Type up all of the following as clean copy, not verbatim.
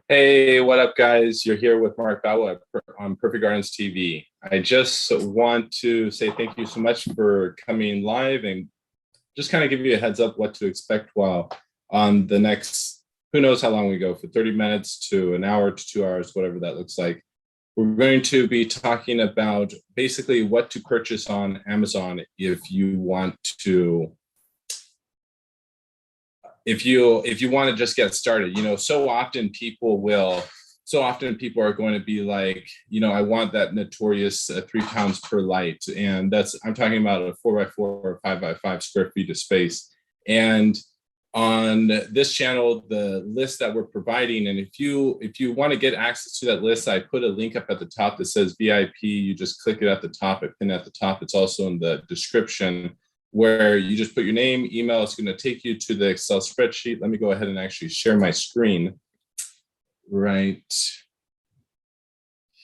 Hey, what up, guys? You're here with Mark Bawa on Perfect Gardens TV. I just want to say thank you so much for coming live and just kind of give you a heads up what to expect while on the next, who knows how long we go, for 30 minutes to an hour to 2 hours, whatever that looks like. We're going to be talking about basically what to purchase on Amazon if you want to if you want to just get started. So often people are going to be like, I want that notorious 3 pounds per light, and I'm talking about a 4x4 or 5x5 square feet of space. And on this channel, the list that we're providing, and if you want to get access to that list, I put a link up at the top that says VIP. You just click it at the top, I pin at the top. It's also in the description, where you just put your name, email. It's going to take you to the Excel spreadsheet. Let me go ahead and actually share my screen right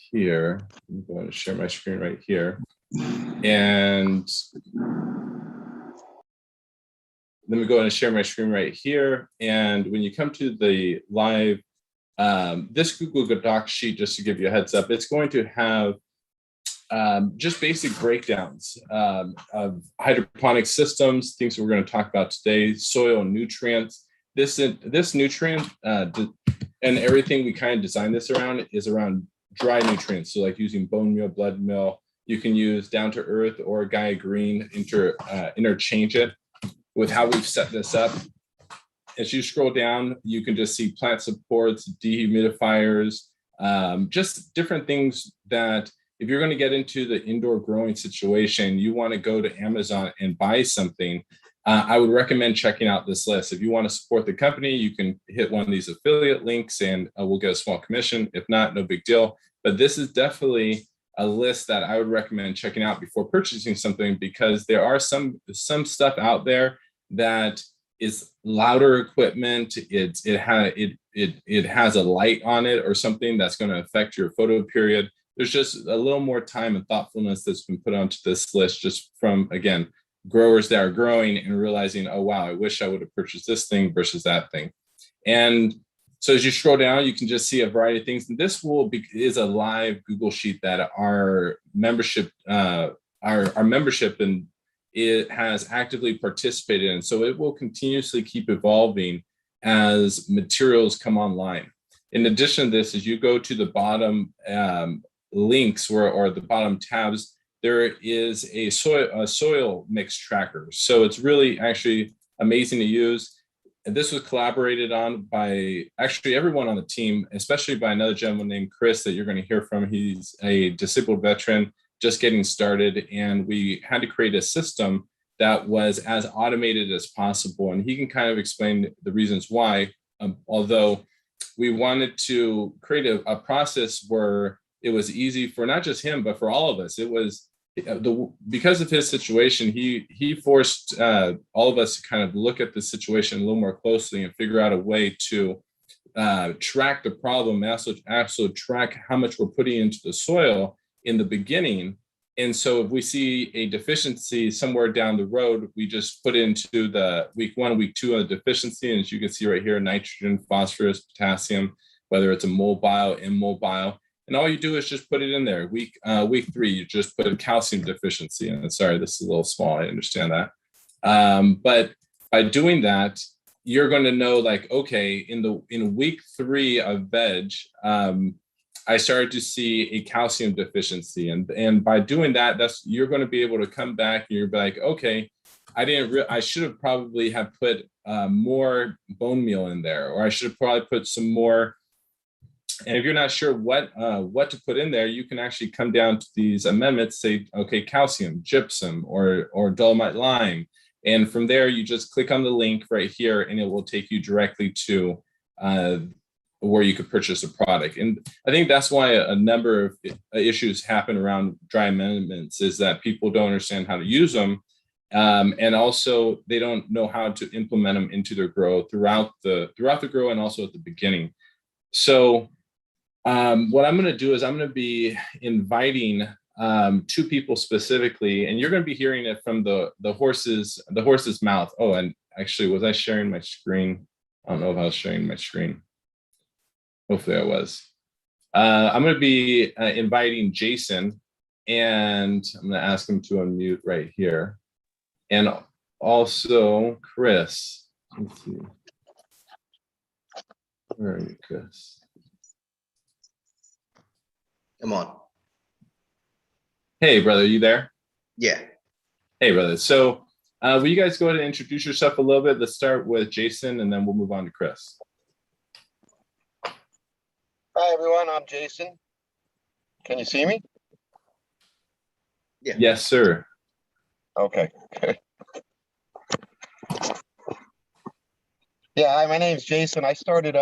here. I'm going to share my screen right here. And let me go ahead and share my screen right here. And when you come to the live, this Google Doc sheet, just to give you a heads up, it's going to have just basic breakdowns of hydroponic systems, things that we're going to talk about today, soil and nutrients. This nutrient and everything we kind of designed this around is around dry nutrients. So like using bone meal, blood meal. You can use Down to Earth or Gaia Green, interchange it with how we've set this up. As you scroll down, you can just see plant supports, dehumidifiers, just different things that, if you're going to get into the indoor growing situation, you want to go to Amazon and buy something, I would recommend checking out this list. If you want to support the company, you can hit one of these affiliate links and we'll get a small commission. If not, no big deal. But this is definitely a list that I would recommend checking out before purchasing something, because there are some stuff out there that is louder equipment. It has a light on it or something that's going to affect your photo period. There's just a little more time and thoughtfulness that's been put onto this list, just from, again, growers that are growing and realizing, oh, wow, I wish I would have purchased this thing versus that thing. And so as you scroll down, you can just see a variety of things. And this is a live Google Sheet that our membership, and it has actively participated in. So it will continuously keep evolving as materials come online. In addition to this, as you go to the bottom links or the bottom tabs, there is a soil mix tracker. So it's really actually amazing to use. And this was collaborated on by actually everyone on the team, especially by another gentleman named Chris that you're going to hear from. He's a disabled veteran just getting started, and we had to create a system that was as automated as possible. And he can kind of explain the reasons why, although we wanted to create a process where it was easy for not just him, but for all of us. It was because of his situation, he forced all of us to kind of look at the situation a little more closely and figure out a way to track the problem, also track how much we're putting into the soil in the beginning. And so if we see a deficiency somewhere down the road, we just put into the week 1, week 2 of the deficiency. And as you can see right here, nitrogen, phosphorus, potassium, whether it's a mobile, immobile. And all you do is just put it in there. Week 3, you just put a calcium deficiency. And sorry, this is a little small, I understand that. But by doing that, you're going to know, like, okay, in week 3 of veg, I started to see a calcium deficiency, and by doing that, you're going to be able to come back and you're like, okay, I should have probably have put more bone meal in there, or I should have probably put some more. And if you're not sure what to put in there, you can actually come down to these amendments, say, okay, calcium, gypsum, or dolomite lime, and from there you just click on the link right here, and it will take you directly to where you could purchase a product. And I think that's why a number of issues happen around dry amendments, is that people don't understand how to use them. And also they don't know how to implement them into their grow throughout the grow, and also at the beginning. So what I'm going to do is I'm going to be inviting 2 people specifically, and you're going to be hearing it from the horse's mouth. Oh, and Actually, was I sharing my screen? I don't know if I was sharing my screen. Hopefully I was. I'm going to be inviting Jason, and I'm going to ask him to unmute right here. And also Chris. Let's see. Where are you, Chris? I'm on. Hey, brother, you there? Yeah. Hey, brother. So will you guys go ahead and introduce yourself a little bit? Let's start with Jason, and then we'll move on to Chris. Hi, everyone. I'm Jason. Can you see me? Yeah. Yes, sir. Okay. Yeah, hi, my name's Jason. I started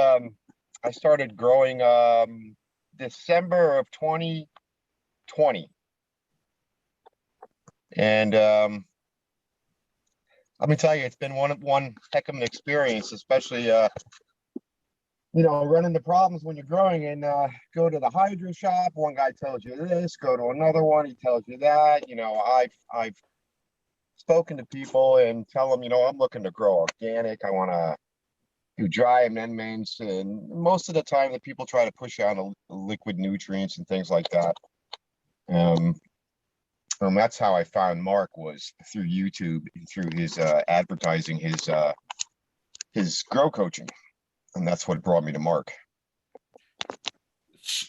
growing December of 2020. And let me tell you, it's been one heck of an experience, especially run into problems when you're growing and go to the hydro shop. One guy tells you this, go to another one, he tells you that. I've spoken to people and tell them, I'm looking to grow organic. I want to do dry amendments, and most of the time the people try to push on the liquid nutrients and things like that. That's how I found Mark, was through YouTube and through his advertising his grow coaching, and that's what brought me to Mark.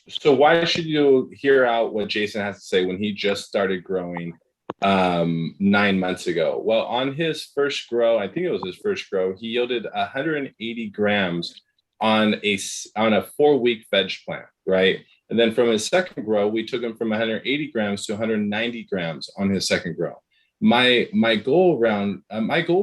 So why should you hear out what Jason has to say when he just started growing 9 months ago? Well, on his first grow, I think it was his first grow, he yielded 180 grams on a 4-week veg plant, right? And then from his second grow, we took him from 180 grams to 190 grams on his second grow. My goal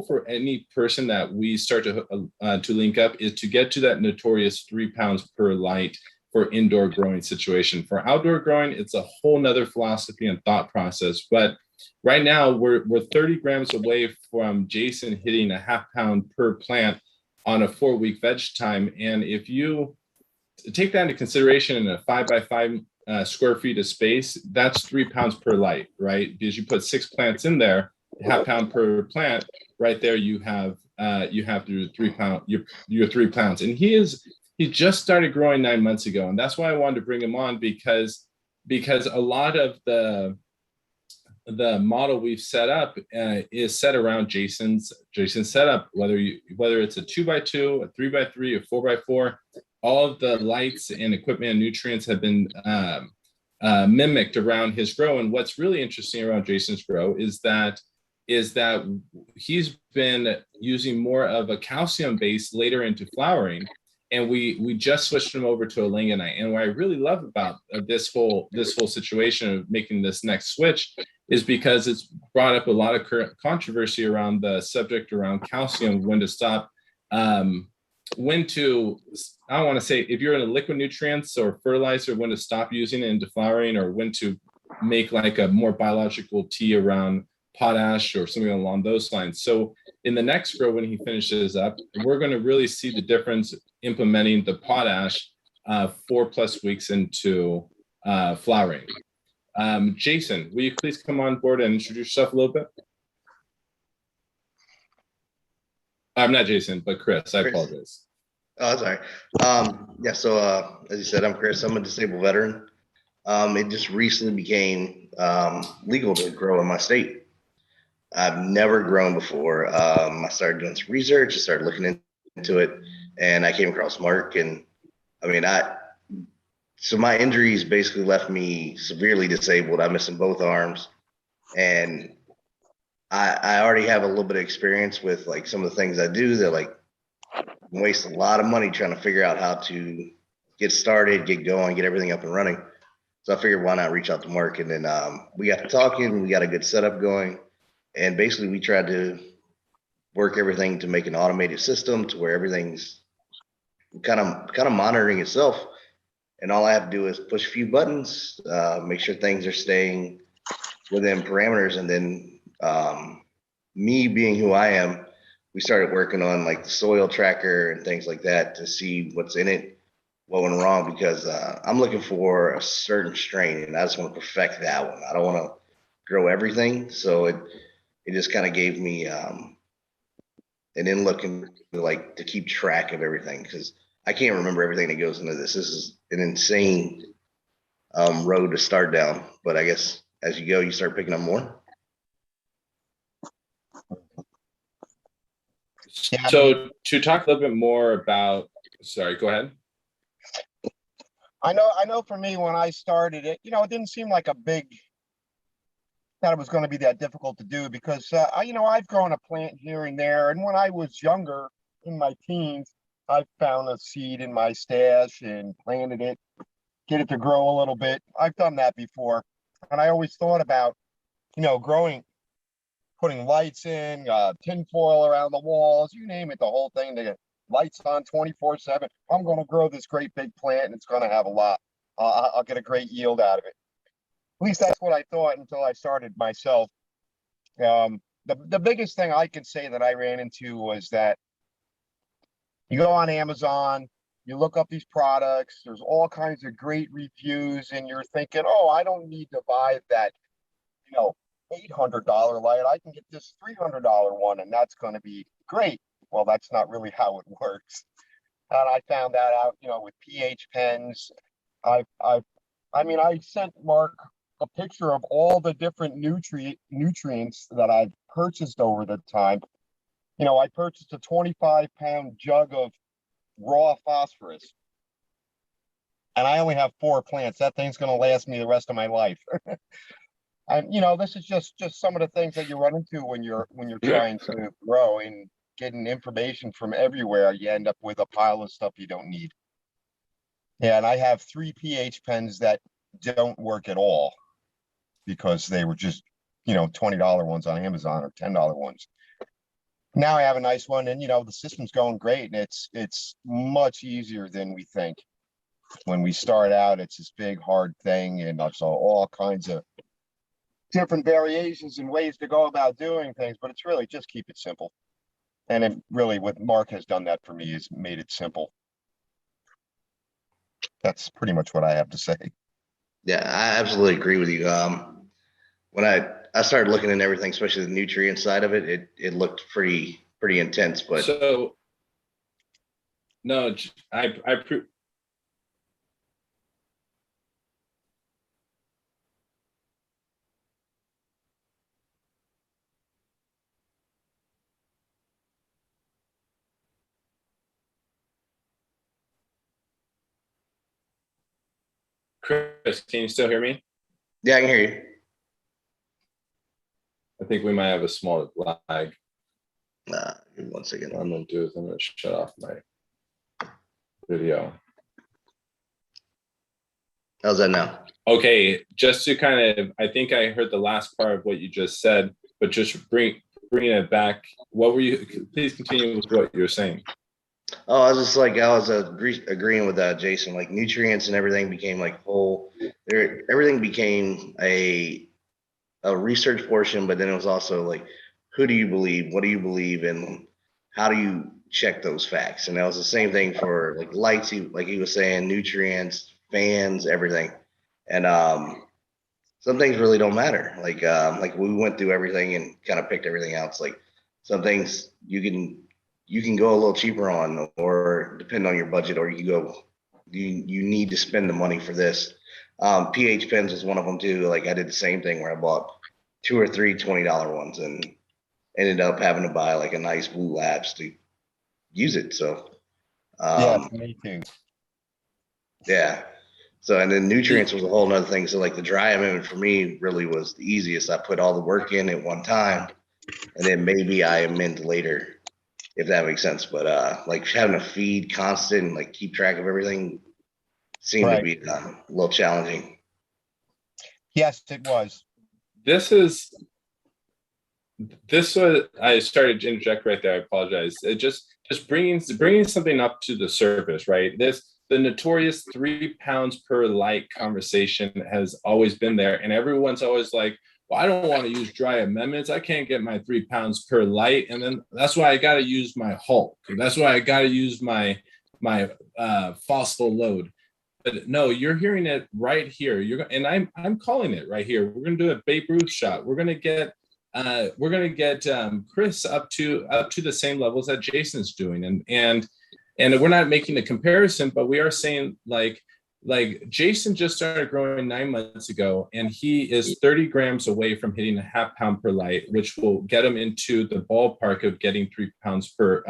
for any person that we start to link up is to get to that notorious 3 pounds per light for indoor growing situation. For outdoor growing, it's a whole nother philosophy and thought process. But right now, we're 30 grams away from Jason hitting a 0.5 pound per plant on a 4-week veg time. And if you take that into consideration in a 5 by 5 square feet of space, that's 3 pounds per light, right? Because you put 6 plants in there, 0.5 pound per plant, right there you have your 3 pound, your 3 pounds. And he just started growing 9 months ago, and that's why I wanted to bring him on, because a lot of the model we've set up is set around Jason's setup. Whether it's a 2x2, a 3x3, a 4x4, all of the lights and equipment and nutrients have been mimicked around his grow. And what's really interesting around Jason's grow is that he's been using more of a calcium base later into flowering. And we just switched him over to a langonite. And what I really love about this whole situation of making this next switch is because it's brought up a lot of current controversy around the subject around calcium, when to stop, when to, I don't want to say if you're in a liquid nutrients or fertilizer, when to stop using it into flowering, or when to make like a more biological tea around potash or something along those lines. So in the next grow, when he finishes up, we're going to really see the difference implementing the potash 4+ weeks into flowering. Jason, will you please come on board and introduce yourself a little bit? I'm not Jason, but Chris. I apologize. Oh, sorry. Yeah, so as you said, I'm Chris. I'm a disabled veteran. It just recently became legal to grow in my state. I've never grown before. I started doing some research, I started looking into it, and I came across Mark. And I mean, so my injuries basically left me severely disabled. I'm missing both arms, and I already have a little bit of experience with like some of the things I do that like waste a lot of money trying to figure out how to get started, get going, get everything up and running. So I figured, why not reach out to Mark? And then we got to talking, we got a good setup going. And basically we tried to work everything to make an automated system to where everything's kind of monitoring itself. And all I have to do is push a few buttons, make sure things are staying within parameters. And then me being who I am, we started working on like the soil tracker and things like that to see what's in it, what went wrong, because I'm looking for a certain strain and I just want to perfect that one. I don't want to grow everything. So it just kind of gave me and then looking like to keep track of everything, because I can't remember everything that goes into this. This is an insane road to start down, but I guess as you go, you start picking up more. Yeah, I mean, So to talk a little bit more about, sorry, go ahead. I know for me, when I started it, it didn't seem like that it was going to be that difficult to do, because I've grown a plant here and there, and when I was younger, in my teens, I found a seed in my stash and planted it, get it to grow a little bit. I've done that before, and I always thought about growing, putting lights in, tin foil around the walls, you name it, the whole thing, to get lights on 24/7. I'm going to grow this great big plant, and it's going to have a lot. I'll get a great yield out of it. At least that's what I thought until I started myself. The biggest thing I can say that I ran into was that you go on Amazon, you look up these products, there's all kinds of great reviews, and you're thinking, oh, I don't need to buy that, $800 light. I can get this $300 one, and that's going to be great. Well, that's not really how it works. And I found that out, with pH pens. I sent Mark a picture of all the different nutrients that I've purchased over the time. I purchased a 25-pound jug of raw phosphorus, and I only have 4 plants. That thing's going to last me the rest of my life. And this is just some of the things that you run into when you're trying to grow and getting information from everywhere. You end up with a pile of stuff you don't need. Yeah, and I have 3 pH pens that don't work at all, because they were just, $20 ones on Amazon or $10 ones. Now I have a nice one, and the system's going great, and it's much easier than we think. When we start out, it's this big hard thing, and I saw all kinds of different variations and ways to go about doing things, but it's really just keep it simple. And it really, what Mark has done that for me, is made it simple. That's pretty much what I have to say. Yeah, I absolutely agree with you. When I started looking at everything, especially the nutrient side of it, it looked pretty intense. But So no, Chris, can you still hear me? yeah, I can hear you. I think we might have a small lag. Give me 1 second. What I'm going to do is I'm going to shut off my video. How's that now? Okay, just to kind of, I think I heard the last part of what you just said, but just bringing it back. What were you? Please continue with what you were saying. Oh, I was just like, I was agreeing with Jason. Like, nutrients and everything became like whole. Everything became a research portion, but then it was also like, who do you believe? What do you believe? And how do you check those facts? And that was the same thing for like lights, like he was saying, nutrients, fans, everything. And some things really don't matter. Like we went through everything and kind of picked everything out. It's like some things you can go a little cheaper on, or depend on your budget, or you can go, you need to spend the money for this. pH pens was one of them too. Like I did the same thing where I bought 2 or 3 $20 ones and ended up having to buy like a nice Blue Labs to use it. So Yeah, me too. yeah. So, and then nutrients was a whole nother thing. So like the dry amendment for me really was the easiest. I put all the work in at one time, and then maybe I amend later, if that makes sense. But like having a feed constant and like keep track of everything seemed to be a little challenging. Yes, it was. This was, I started to interject right there. I apologize. It just bringing something up to the surface, right? The notorious 3 pounds per light conversation has always been there, and everyone's always like, well, I don't want to use dry amendments. I can't get my 3 pounds per light, and then that's why I got to use my Hulk. That's why I got to use my Phospho-Load. But no, you're hearing it right here. And I'm calling it right here. We're going to do a Babe Ruth shot. We're going to get we're going to get Chris up to the same levels that Jason's doing, and we're not making a comparison, but we are saying like Jason just started growing 9 months ago, and he is 30 grams away from hitting a half pound per light, which will get him into the ballpark of getting 3 pounds per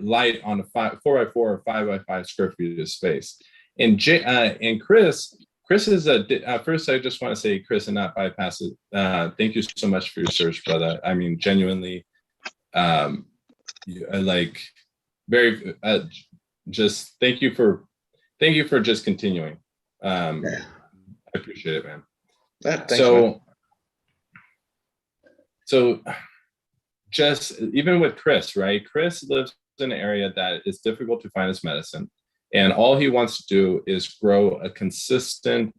light on a 4x4 or 5x5 square feet of space. And Chris is first, I just want to say, Chris, and not bypass it. Thank you so much for your service, brother. I mean, genuinely, like, very, just thank you for just continuing. I appreciate it, man. Thanks, so, man. Just even with Chris, right? Chris lives in an area that is difficult to find his medicine. And all he wants to do is grow a consistent,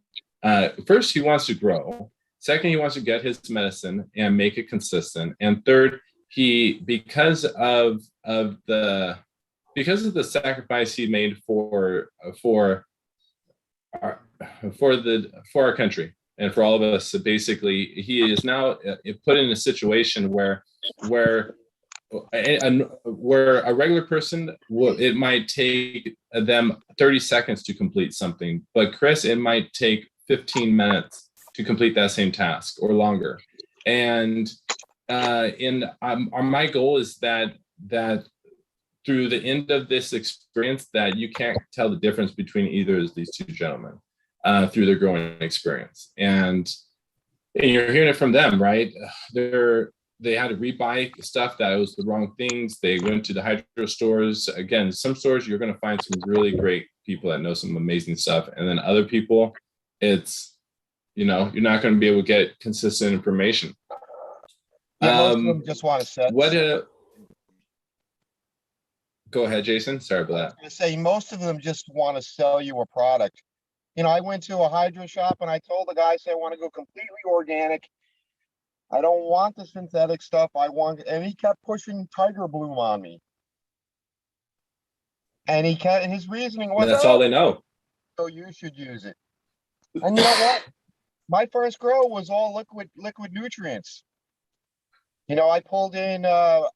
first, he wants to grow. Second, he wants to get his medicine and make it consistent. And third, because of the sacrifice he made for our country and for all of us, basically, he is now put in a situation where a regular person, it might take them 30 seconds to complete something, but Chris, it might take 15 minutes to complete that same task or longer. And my goal is that through the end of this experience, that you can't tell the difference between either of these two gentlemen through their growing experience. And you're hearing it from them, right? They had to rebuy stuff that was the wrong things. They went to the hydro stores. Again, some stores you're going to find some really great people that know some amazing stuff. And then other people, it's, you're not going to be able to get consistent information. Yeah, most of them just want to set. Go ahead, Jason. Sorry about that. I was going to say, most of them just want to sell you a product. I went to a hydro shop and I told the guy, I want to go completely organic. I don't want the synthetic stuff. And he kept pushing Tiger Bloom on me. And his reasoning was, that's all they know. So you should use it. And you know what? My first grow was all liquid nutrients. I pulled in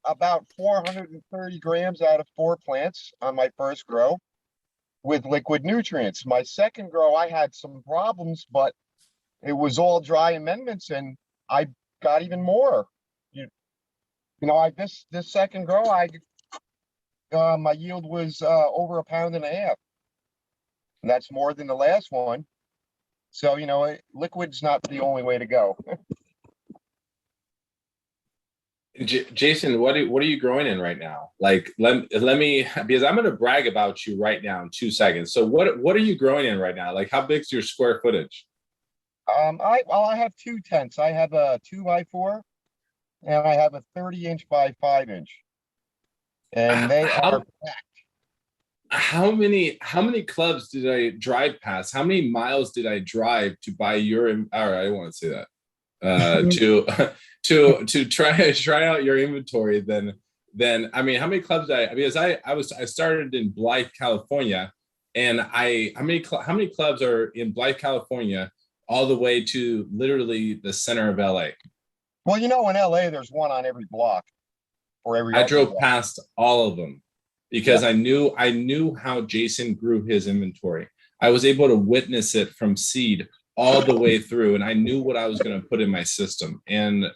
about 430 grams out of 4 plants on my first grow with liquid nutrients. My second grow, I had some problems, but it was all dry amendments, and I got even more. This second grow, my yield was over 1.5 pounds. And that's more than the last one. So, liquid's not the only way to go. Jason, what are you growing in right now? Like, let me, because I'm going to brag about you right now in 2 seconds. So what are you growing in right now? Like, how big's your square footage? I have 2 tents. I have a 2x4 and I have a 30-inch by 5-inch. And they are packed. How many clubs did I drive past? How many miles did I drive to buy your, all right, I don't want to say that. To try out your inventory, then I mean, how many clubs because I started in Blythe, California, and how many clubs are in Blythe, California, all the way to literally the center of LA? Well, in LA, there's one on every block or every. I drove past all of them because I knew how Jason grew his inventory. I was able to witness it from seed all the way through, and I knew what I was going to put in my system, and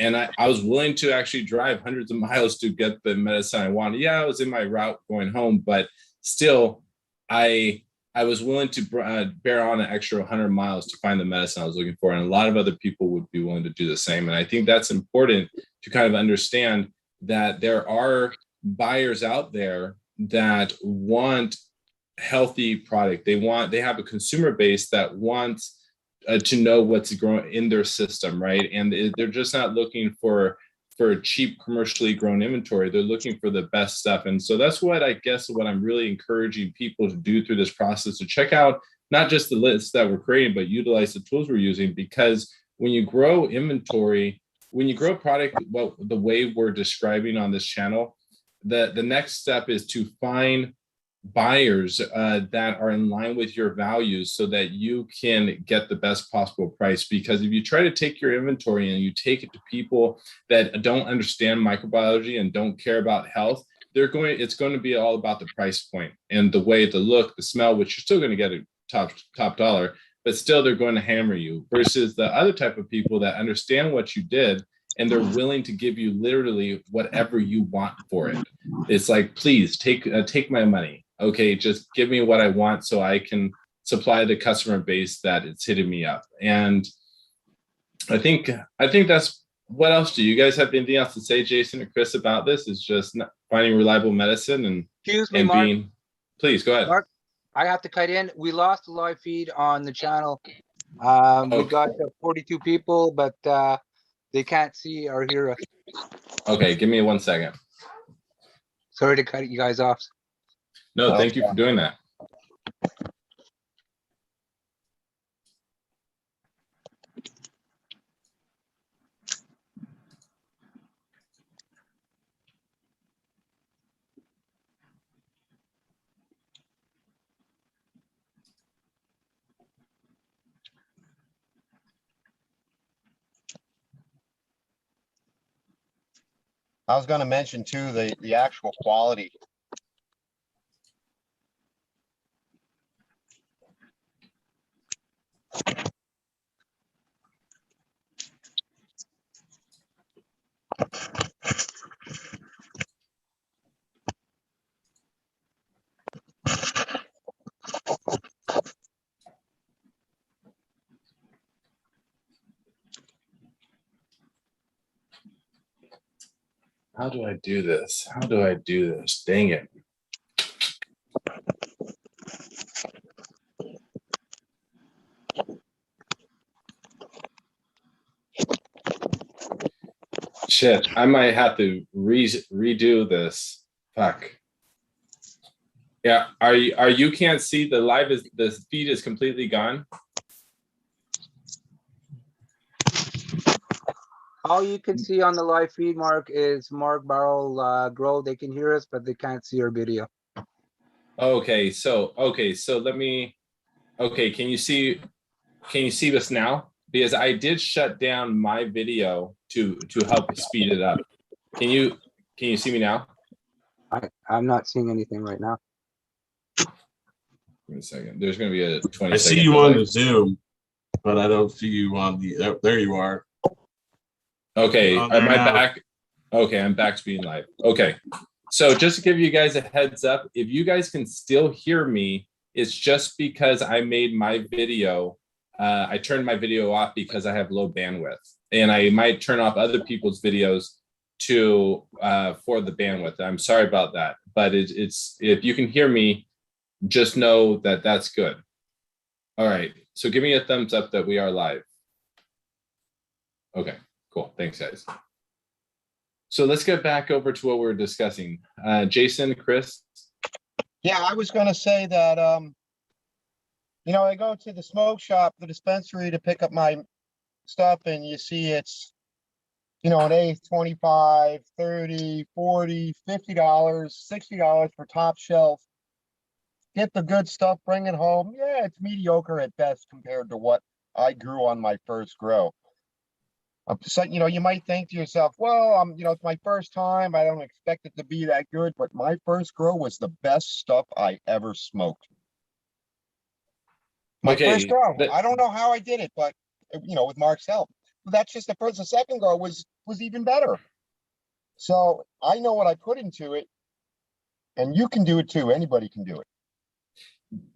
I was willing to actually drive hundreds of miles to get the medicine I wanted. Yeah, I was in my route going home, but still, I was willing to bear on an extra 100 miles to find the medicine I was looking for, and a lot of other people would be willing to do the same. And I think that's important to kind of understand that there are buyers out there that want healthy product. They have a consumer base that wants to know what's growing in their system, right? And they're just not looking for cheap commercially grown inventory. They're looking for the best stuff. And so that's what I'm really encouraging people to do through this process, to check out not just the lists that we're creating, but utilize the tools we're using. Because when you grow inventory, when you grow product, the way we're describing on this channel, the next step is to find buyers that are in line with your values so that you can get the best possible price. Because if you try to take your inventory and you take it to people that don't understand microbiology and don't care about health, it's going to be all about the price point and the way, the look, the smell, which you're still going to get a top dollar, but still they're going to hammer you, versus the other type of people that understand what you did and they're willing to give you literally whatever you want for it. It's like, please take my money. Okay, just give me what I want so I can supply the customer base that it's hitting me up. And I think that's, what else do you guys have anything else to say, Jason or Chris, about this? Is just not finding reliable medicine and Excuse me, Mark. Please go ahead. Mark, I have to cut in. We lost the live feed on the channel. We got 42 people, but they can't see or hear us. Okay, give me 1 second. Sorry to cut you guys off. No, thank you for doing that. I was gonna mention too, the actual quality. How do I do this? How do I do this? Dang it. Shit, I might have to redo this. Fuck. Yeah, are you can't see the live, is the feed is completely gone? All you can see on the live feed, Mark, is Mark Barrel Grow. They can hear us, but they can't see our video. Okay, so let me, okay, can you see this now? Because I did shut down my video to help speed it up. Can you see me now? I'm not seeing anything right now. Give me a second. There's going to be a 20 I see you on the Zoom, but I don't see you on the, there you are. Okay, On am there I now. back? Okay, I'm back to being live. Okay, so just to give you guys a heads up, if you guys can still hear me, it's just because I made my video, I turned my video off because I have low bandwidth, and I might turn off other people's videos to for the bandwidth. I'm sorry about that, but it's if you can hear me, just know that that's good. All right, so give me a thumbs up that we are live. Okay. Cool. Thanks, guys. So let's get back over to what we're discussing. Jason, Chris. Yeah, I was gonna say that, you know, I go to the smoke shop, the dispensary to pick up my stuff, and you see it's, you know, an eighth, 25, 30, 40, $50, $60 for top shelf. Get the good stuff, bring it home. Yeah, it's mediocre at best compared to what I grew on my first grow. So, you know, you might think to yourself, well, you know, it's my first time. I don't expect it to be that good, but my first grow was the best stuff I ever smoked. My first grow. I don't know how I did it, but you know, with Mark's help. But that's just the first. The second grow was even better. So I know what I put into it, and you can do it too. Anybody can do it.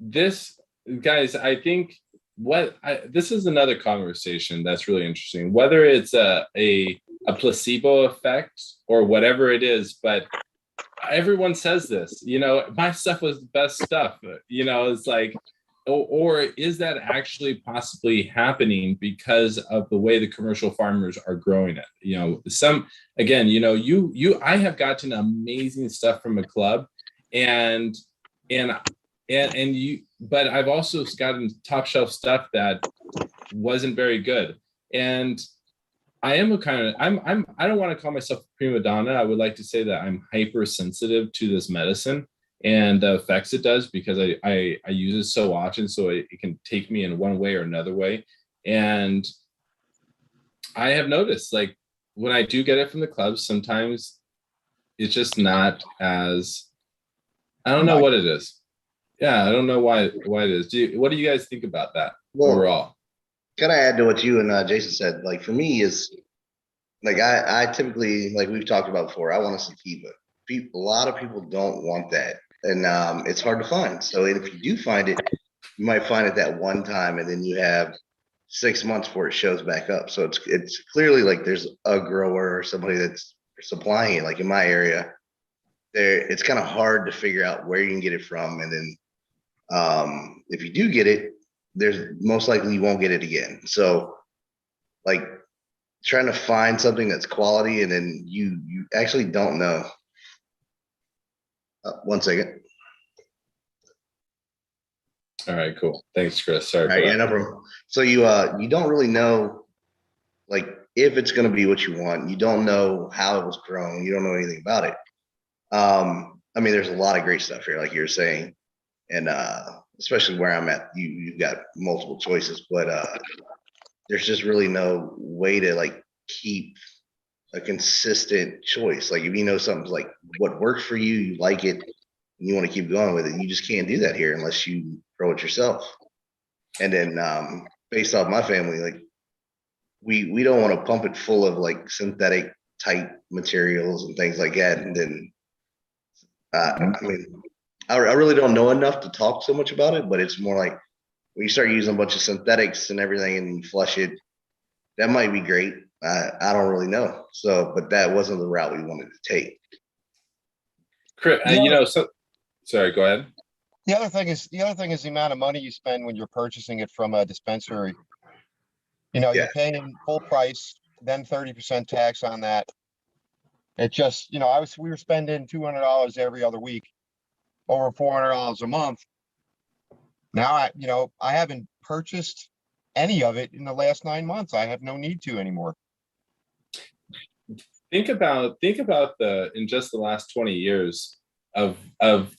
This, guys, I think this is another conversation that's really interesting, whether it's a placebo effect or whatever it is, but everyone says this, you know, my stuff was the best stuff, you know, it's like, or is that actually possibly happening because of the way the commercial farmers are growing it? You know, again, you know, I have gotten amazing stuff from a club, and but I've also gotten top shelf stuff that wasn't very good. And I am I don't want to call myself a prima donna. I would like to say that I'm hypersensitive to this medicine. and the effects it does, because I use it so often, so it can take me in one way or another way. And I have noticed, like, when I do get it from the clubs, sometimes it's just not as, I don't know what it is. Yeah, I don't know why it is. What do you guys think about that Well, overall? kind of add to what you and Jason said. Like for me is like I typically, like we've talked about before, I want a sativa. A lot of people don't want that, and it's hard to find. So if you do find it, you might find it that one time, and then you have 6 months before it shows back up. So it's clearly like there's a grower or somebody that's supplying it. Like in my area, there it's kind of hard to figure out where you can get it from, and then if you do get it, there's most likely you won't get it again. So like trying to find something that's quality, and then you actually don't know. 1 second. All right, cool. Thanks, Chris. Sorry All for right, that. yeah, no problem. So you don't really know like if it's going to be what you want. You don't know how it was grown. You don't know anything about it. I mean, there's a lot of great stuff here, like you're saying, and especially where I'm at, you've got multiple choices, but there's just really no way to like keep a consistent choice. Like if you know something's like what works for you, you like it, and you want to keep going with it, you just can't do that here unless you grow it yourself. And then based off my family, like we don't want to pump it full of like synthetic type materials and things like that. And then I mean, I really don't know enough to talk so much about it, but it's more like when you start using a bunch of synthetics and everything and you flush it, that might be great. I don't really know. So, but that wasn't the route we wanted to take. Chris, Yeah. Sorry, go ahead. The other thing is the amount of money you spend when you're purchasing it from a dispensary. Yeah. You're paying full price, then 30% tax on that. It just, we were spending $200 every other week, over $400 a month. Now I haven't purchased any of it in the last 9 months. I have no need to anymore. Think about in just the last 20 years of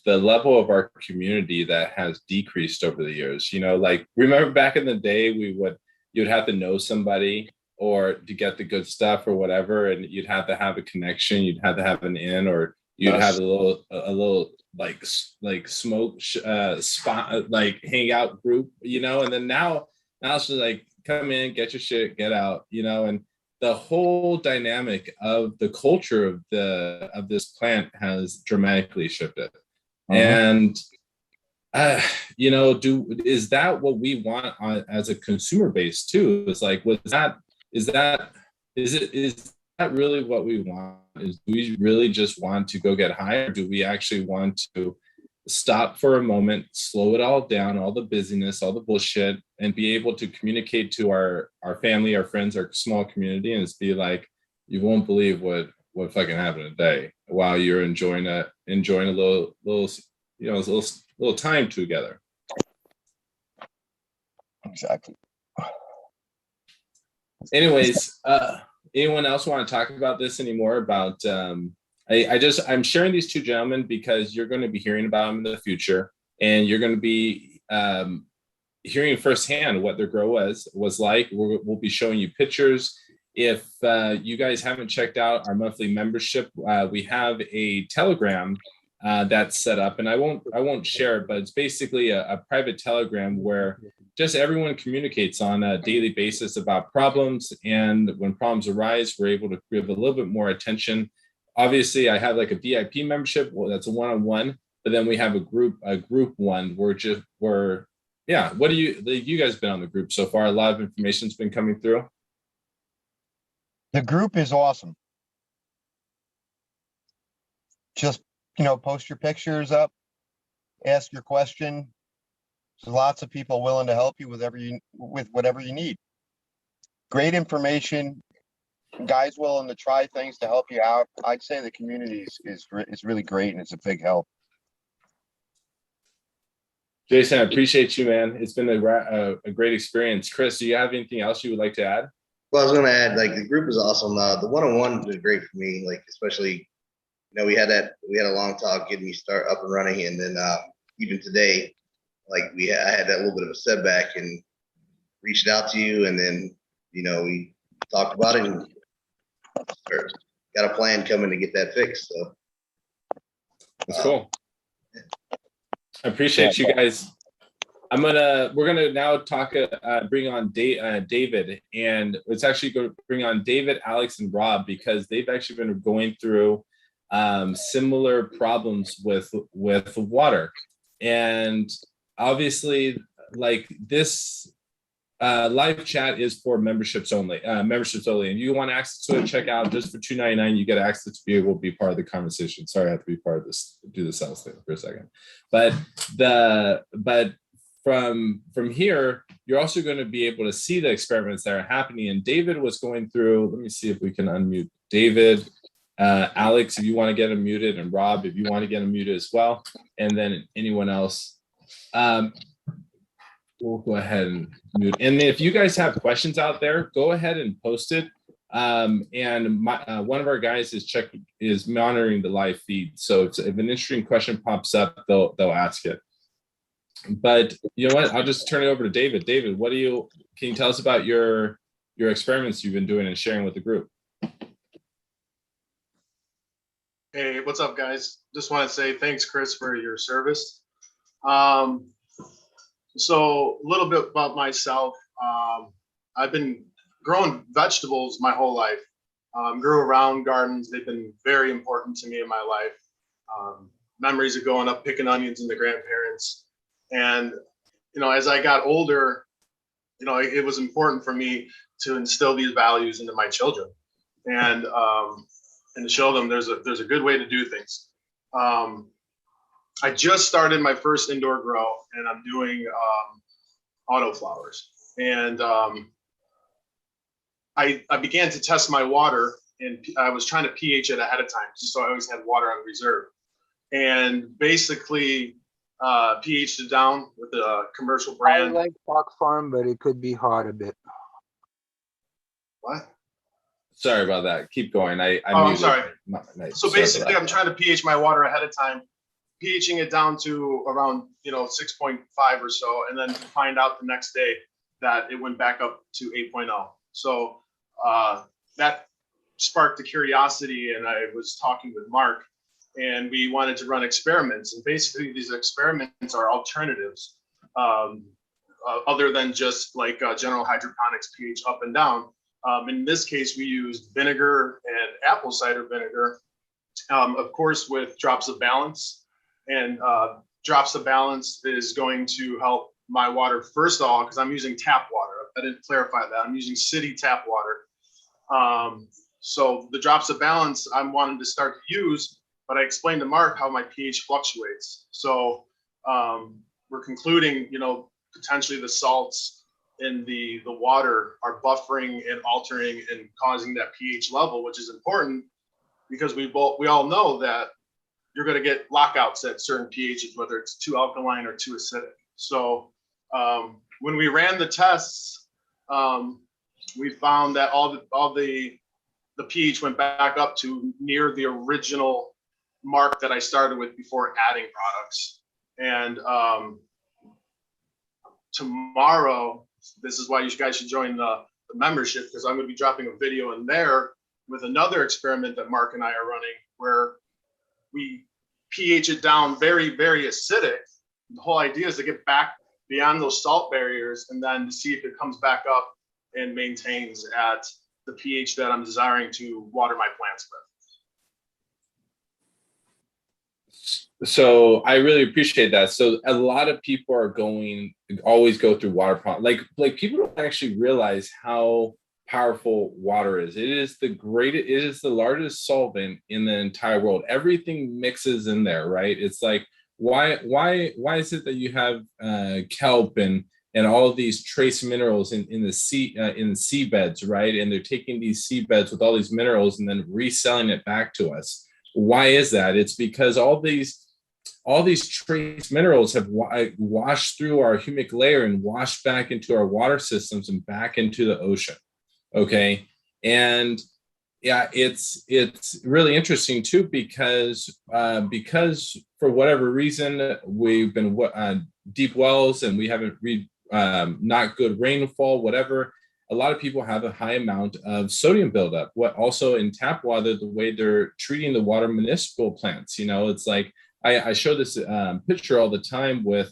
the level of our community that has decreased over the years. Like remember back in the day, you'd have to know somebody or to get the good stuff or whatever, and you'd have to have a connection, you'd have to have an in, or you'd have a little like smoke spot, like hangout group, and then now it's just like come in, get your shit, get out, and the whole dynamic of the culture of this plant has dramatically shifted. And is that what we want as a consumer base too? It's like, is that really what we want? Do we really just want to go get high, or do we actually want to stop for a moment, slow it all down, all the busyness, all the bullshit, and be able to communicate to our family, our friends, our small community, and just be like, you won't believe what fucking happened today while you're enjoying a little time together. Exactly. Anyways, anyone else want to talk about this anymore? About I'm sharing these two gentlemen because you're going to be hearing about them in the future, and you're going to be hearing firsthand what their grow was like. We'll be showing you pictures. If you guys haven't checked out our monthly membership, we have a Telegram that's set up, and I won't share it, but it's basically a private Telegram where just everyone communicates on a daily basis about problems, and when problems arise, we're able to give a little bit more attention. Obviously, I have like a VIP membership. Well, that's a one-on-one, but then we have a group one where what do you guys been on the group so far? A lot of information's been coming through. The group is awesome. Just, post your pictures up, ask your question. There's lots of people willing to help you with whatever you need. Great information, guys willing to try things to help you out. I'd say the community is really great, and it's a big help. Jason, I appreciate you, man. It's been a great experience. Chris, do you have anything else you would like to add? Well, I was going to add, like the group is awesome. The one-on-one is great for me, like especially we had a long talk getting me start up and running, and then even today, like I had that little bit of a setback and reached out to you, and then we talked about it and got a plan coming to get that fixed. So That's cool. I appreciate you guys. We're gonna now talk, bring on David, and it's actually going to bring on David, Alex, and Rob, because they've actually been going through similar problems with water. And obviously, like, this live chat is for memberships only. And you want access to it, check out, just for $2.99 you get access to be able to be part of the conversation. Sorry, I have to be part of this, do the sales thing for a second. But from here, you're also going to be able to see the experiments that are happening. And David was going through, let me see if we can unmute David. Alex, if you want to get unmuted, and Rob, if you want to get unmuted as well, and then anyone else. We'll go ahead and mute. And if you guys have questions out there, go ahead and post it. And one of our guys is monitoring the live feed. So if an interesting question pops up, they'll ask it. But you know what? I'll just turn it over to David. David, can you tell us about your experiments you've been doing and sharing with the group? Hey, what's up, guys? Just want to say thanks, Chris, for your service. So a little bit about myself. I've been growing vegetables my whole life. Grew around gardens. They've been very important to me in my life. Memories of going up picking onions and the grandparents. And, as I got older, it was important for me to instill these values into my children and to show them there's a good way to do things. I just started my first indoor grow, and I'm doing autoflowers. And I began to test my water, and I was trying to pH it ahead of time, just so I always had water on reserve. And basically pH'd it down with a commercial brand. I like Fox Farm, but it could be hot a bit. What? Sorry about that. Keep going. I'm sorry. Nice. So basically, I'm trying to pH my water ahead of time, pHing it down to around 6.5 or so, and then find out the next day that it went back up to 8.0. So that sparked the curiosity, and I was talking with Mark, and we wanted to run experiments. And basically, these experiments are alternatives other than just like general hydroponics pH up and down. In this case, we used vinegar and apple cider vinegar, of course, with drops of balance. And drops of balance is going to help my water, first of all, because I'm using tap water. I didn't clarify that. I'm using city tap water. So the drops of balance I'm wanting to start to use, but I explained to Mark how my pH fluctuates. So we're concluding, potentially the salts in the water are buffering and altering and causing that pH level, which is important because we all know that you're going to get lockouts at certain pHs, whether it's too alkaline or too acidic. So when we ran the tests, we found that all the pH went back up to near the original mark that I started with before adding products. And tomorrow, this is why you guys should join the membership, because I'm going to be dropping a video in there with another experiment that Mark and I are running where we pH it down very, very acidic. The whole idea is to get back beyond those salt barriers and then to see if it comes back up and maintains at the pH that I'm desiring to water my plants with. So I really appreciate that. So a lot of people are always go through water problems. Like people don't actually realize how powerful water is. It is the largest solvent in the entire world. Everything mixes in there, right? It's like, why is it that you have kelp and all of these trace minerals in the seabeds, right? And they're taking these seabeds with all these minerals and then reselling it back to us. Why is that? It's because all these trace minerals have washed through our humic layer and washed back into our water systems and back into the ocean. Okay. And Yeah, it's really interesting too because for whatever reason we've been deep wells and we haven't not good rainfall, whatever. A lot of people have a high amount of sodium buildup. What also in tap water, the way they're treating the water municipal plants, it's like I show this picture all the time with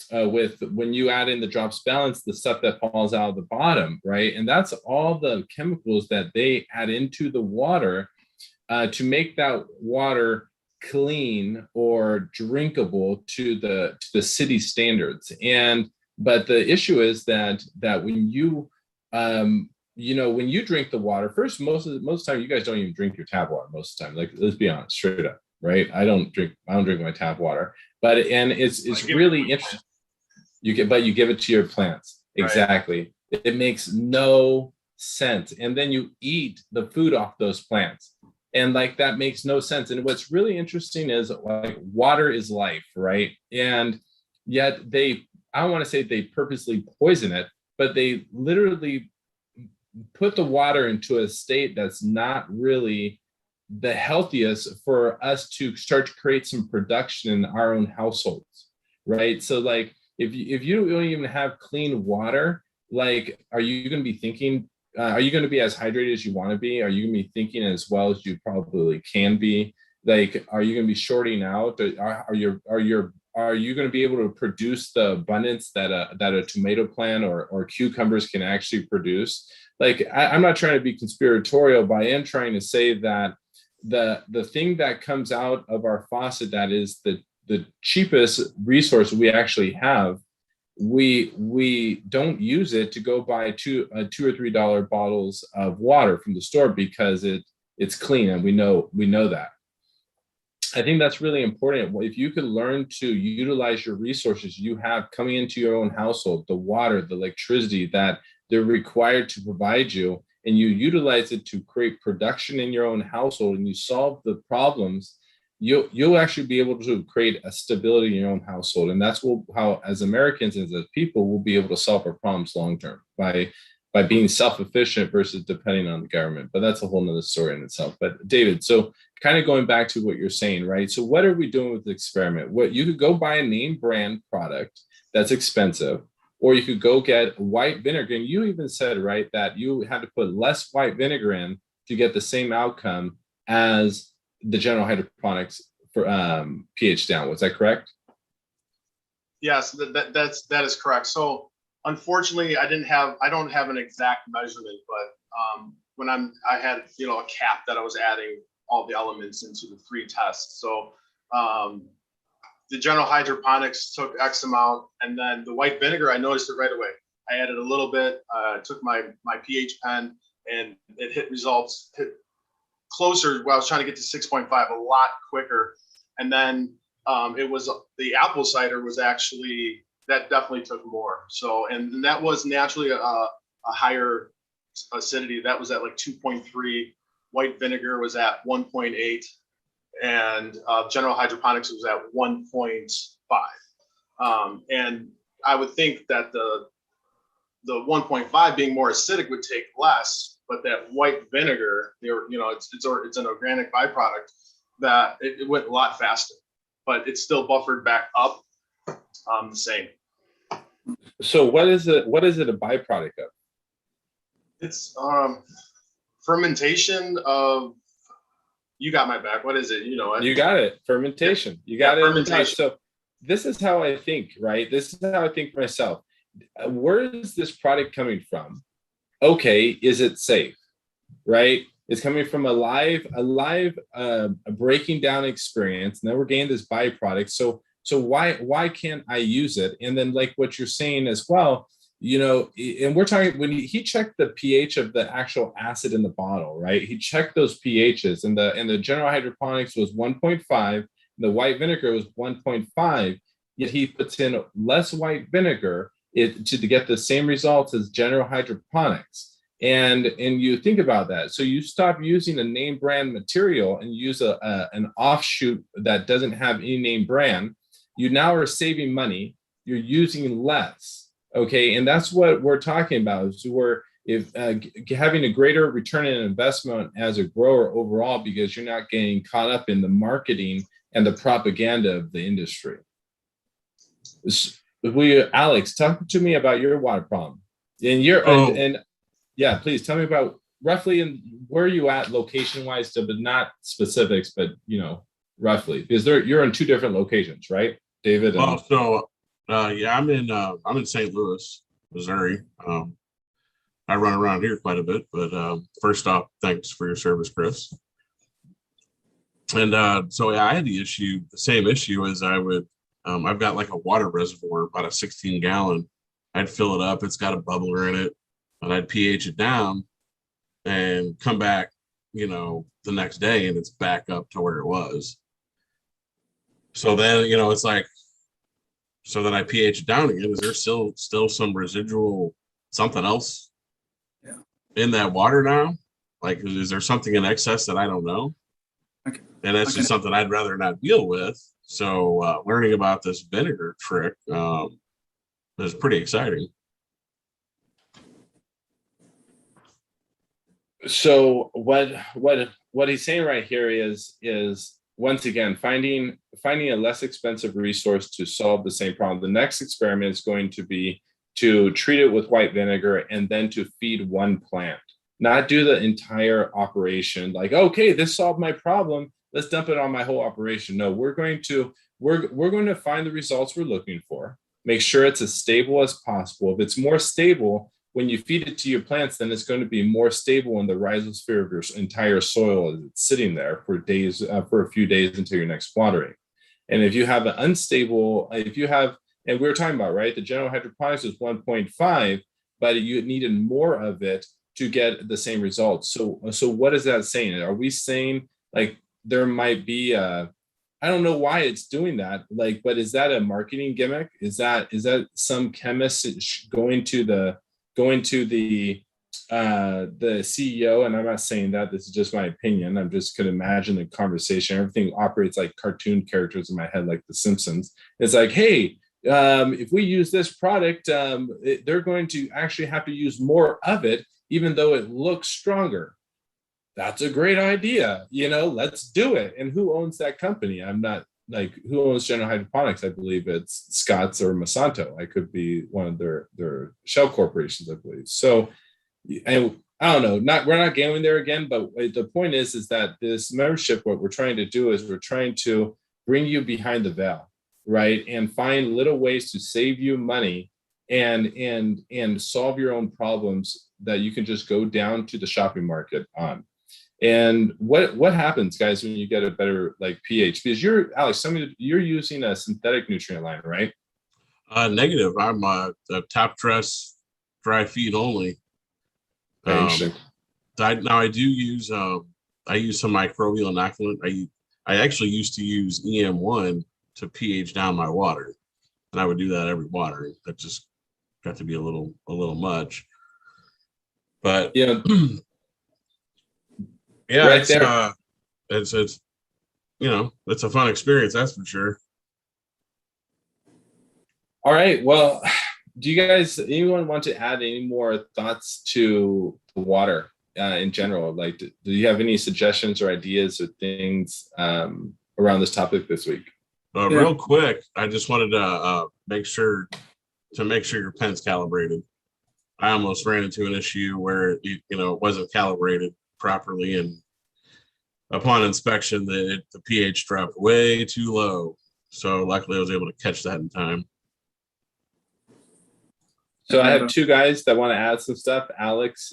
when you add in the drops balance, the stuff that falls out of the bottom, right? And that's all the chemicals that they add into the water to make that water clean or drinkable to the city standards. But the issue is that when you when you drink the water, first, most of the time you guys don't even drink your tap water most of the time. Like, let's be honest, straight up, right? I don't drink my tap water, but it's really interesting. You give it to your plants. Exactly. Right. It makes no sense. And then you eat the food off those plants. And like that makes no sense. And what's really interesting is like water is life, right? And yet I don't want to say they purposely poison it, but they literally put the water into a state that's not really the healthiest for us to start to create some production in our own households, right? So like, if you don't even have clean water, like, are you going to be thinking, are you going to be as hydrated as you want to be? Are you going to be thinking as well as you probably can be? Like, are you going to be shorting out? Are you going to be able to produce the abundance that a tomato plant or cucumbers can actually produce? Like, I'm not trying to be conspiratorial, but I am trying to say that the thing that comes out of our faucet that is the cheapest resource we actually have, we don't use it to go buy $2 or $3 bottles of water from the store because it's clean, and we know that. I think that's really important. If you can learn to utilize your resources you have coming into your own household, the water, the electricity that they're required to provide you, and you utilize it to create production in your own household, and you solve the problems, you'll actually be able to create a stability in your own household. And that's how, as Americans and as people, we'll be able to solve our problems long term by being self-efficient versus depending on the government. But that's a whole nother story in itself. But David, so kind of going back to what you're saying, right? So what are we doing with the experiment? What you could go buy a name brand product that's expensive, or you could go get white vinegar. And you even said, right, that you had to put less white vinegar in to get the same outcome as the general hydroponics for pH down. Was that correct? Yes, that is correct. So unfortunately, I don't have an exact measurement, but when I had a cap that I was adding all the elements into the 3 tests. So the general hydroponics took X amount, and then the white vinegar, I noticed it right away. I added a little bit, took my pH pen, and it hit closer. Well, I was trying to get to 6.5 a lot quicker. And then it was the apple cider was actually, that definitely took more. So, and that was naturally a higher acidity. That was at like 2.3. White vinegar was at 1.8. And general hydroponics was at 1.5. And I would think that the 1.5 being more acidic would take less, but that white vinegar, it's an organic byproduct, that it went a lot faster, but it's still buffered back up the same. So what is it a byproduct of? It's fermentation of, you got my back. What is it? You got it. Fermentation. You got it. Fermentation. So this is how I think, right? This is how I think myself. Where is this product coming from? Okay, is it safe? Right? It's coming from a live breaking down experience. Now we're getting this byproduct. So why can't I use it? And then, like what you're saying as well, and we're talking, when he checked the pH of the actual acid in the bottle, right? He checked those pHs, and the general hydroponics was 1.5, the white vinegar was 1.5, yet he puts in less white vinegar to get the same results as general hydroponics. And you think about that. So you stop using a name brand material and use an offshoot that doesn't have any name brand. You now are saving money. You're using less. Okay. And that's what we're talking about. So if having a greater return on investment as a grower overall, because you're not getting caught up in the marketing and the propaganda of the industry. Alex, talk to me about your water problem. And yeah, please tell me about roughly and where you at location wise, but not specifics, but roughly, because you're in two different locations, right, David? Yeah, I'm in St. Louis, Missouri. I run around here quite a bit, but first off, thanks for your service, Chris. And yeah, I had the same issue as I've got like a water reservoir, about a 16 gallon. I'd fill it up. It's got a bubbler in it, and I'd pH it down and come back, the next day, and it's back up to where it was. So then, it's like, so then I pH it down again. Is there still some residual something else in that water now? Like, is there something in excess that I don't know? And that's just something I'd rather not deal with. So learning about this vinegar trick is pretty exciting. So what he's saying right here is once again finding a less expensive resource to solve the same problem. The next experiment is going to be to treat it with white vinegar and then to feed one plant, not do the entire operation. Like, okay, this solved my problem, let's dump it on my whole operation. No, we're going to find the results we're looking for, make sure it's as stable as possible. If it's more stable when you feed it to your plants, then it's going to be more stable in the rhizosphere of your entire soil as it's sitting there for days, for a few days until your next watering. And if you have an unstable, and we were talking about, right, the general hydroponics is 1.5, but you needed more of it to get the same results. So what is that saying? Are we saying like there might be I don't know why it's doing that, like, but is that a marketing gimmick? Is that some chemist going to the CEO? And I'm not saying that, this is just my opinion. I'm just could imagine the conversation. Everything operates like cartoon characters in my head, like The Simpsons. It's like, hey, if we use this product, they're going to actually have to use more of it, even though it looks stronger. That's a great idea. Let's do it. And who owns that company? I'm not like, who owns General Hydroponics? I believe it's Scotts or Monsanto. I could be one of their shell corporations, I believe. So, and I don't know, we're not going there again, but the point is that this membership, what we're trying to do is we're trying to bring you behind the veil, right? And find little ways to save you money and solve your own problems that you can just go down to the shopping market on. And what happens, guys, when you get a better like pH? Because Alex, you're using a synthetic nutrient line, right? Negative. I'm a top dress dry feed only. Interesting. I do use I use some microbial inoculant. I actually used to use EM1 to pH down my water, and I would do that every watering. That just got to be a little much. But yeah. Yeah, right it's there. It's it's a fun experience, that's for sure. All right. Well, do you guys, anyone want to add any more thoughts to water in general? Like, do you have any suggestions or ideas or things around this topic this week? Real quick, I just wanted to make sure your pen's calibrated. I almost ran into an issue where it wasn't calibrated properly, and upon inspection the pH dropped way too low, so luckily I was able to catch that in time. So I have two guys that want to add some stuff, Alex,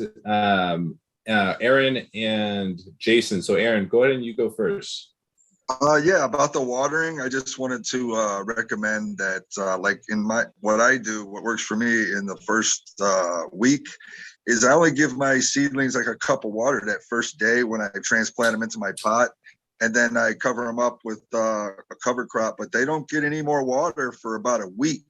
Aaron and Jason. So Aaron, go ahead and you go first. Yeah, about the watering, I just wanted to recommend that like in what I do, what works for me in the first week is I only give my seedlings like a cup of water that first day when I transplant them into my pot, and then I cover them up with a cover crop, but they don't get any more water for about a week.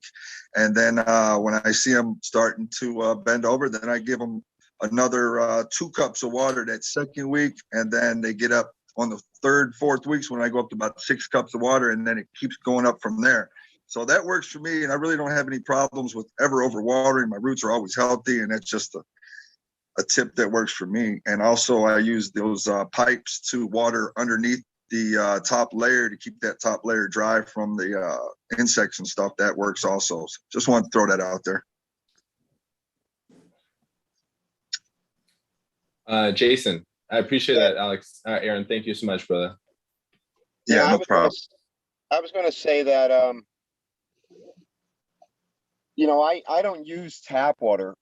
And then when I see them starting to bend over, then I give them another 2 cups of water that second week, and then they get up on the third, fourth weeks when I go up to about 6 cups of water, and then it keeps going up from there. So that works for me, and I really don't have any problems with ever overwatering. My roots are always healthy, and it's just a tip that works for me. And also I use those pipes to water underneath the top layer to keep that top layer dry from the insects and stuff. That works also. So just want to throw that out there. Jason, I appreciate that, Alex. Aaron, thank you so much, brother. Yeah, I no was problem. I was gonna say that, you know, I don't use tap water.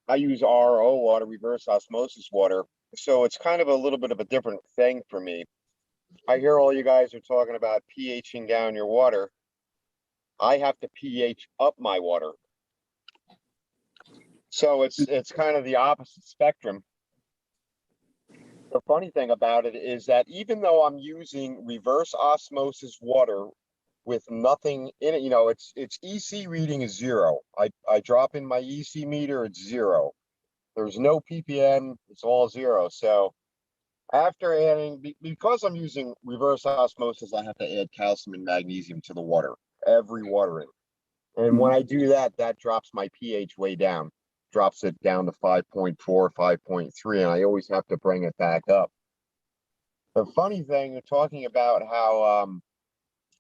I use RO water, reverse osmosis water. So it's kind of a little bit of a different thing for me. I hear all you guys are talking about pHing down your water. I have to pH up my water. So it's kind of the opposite spectrum. The funny thing about it is that even though I'm using reverse osmosis water with nothing in it, you know, its EC reading is 0. I drop in my EC meter, it's 0. There's no ppm, it's all 0. So after adding, because I'm using reverse osmosis, I have to add calcium and magnesium to the water, every watering. And when I do that, that drops my pH way down, drops it down to 5.4, 5.3, and I always have to bring it back up. The funny thing, you're talking about how,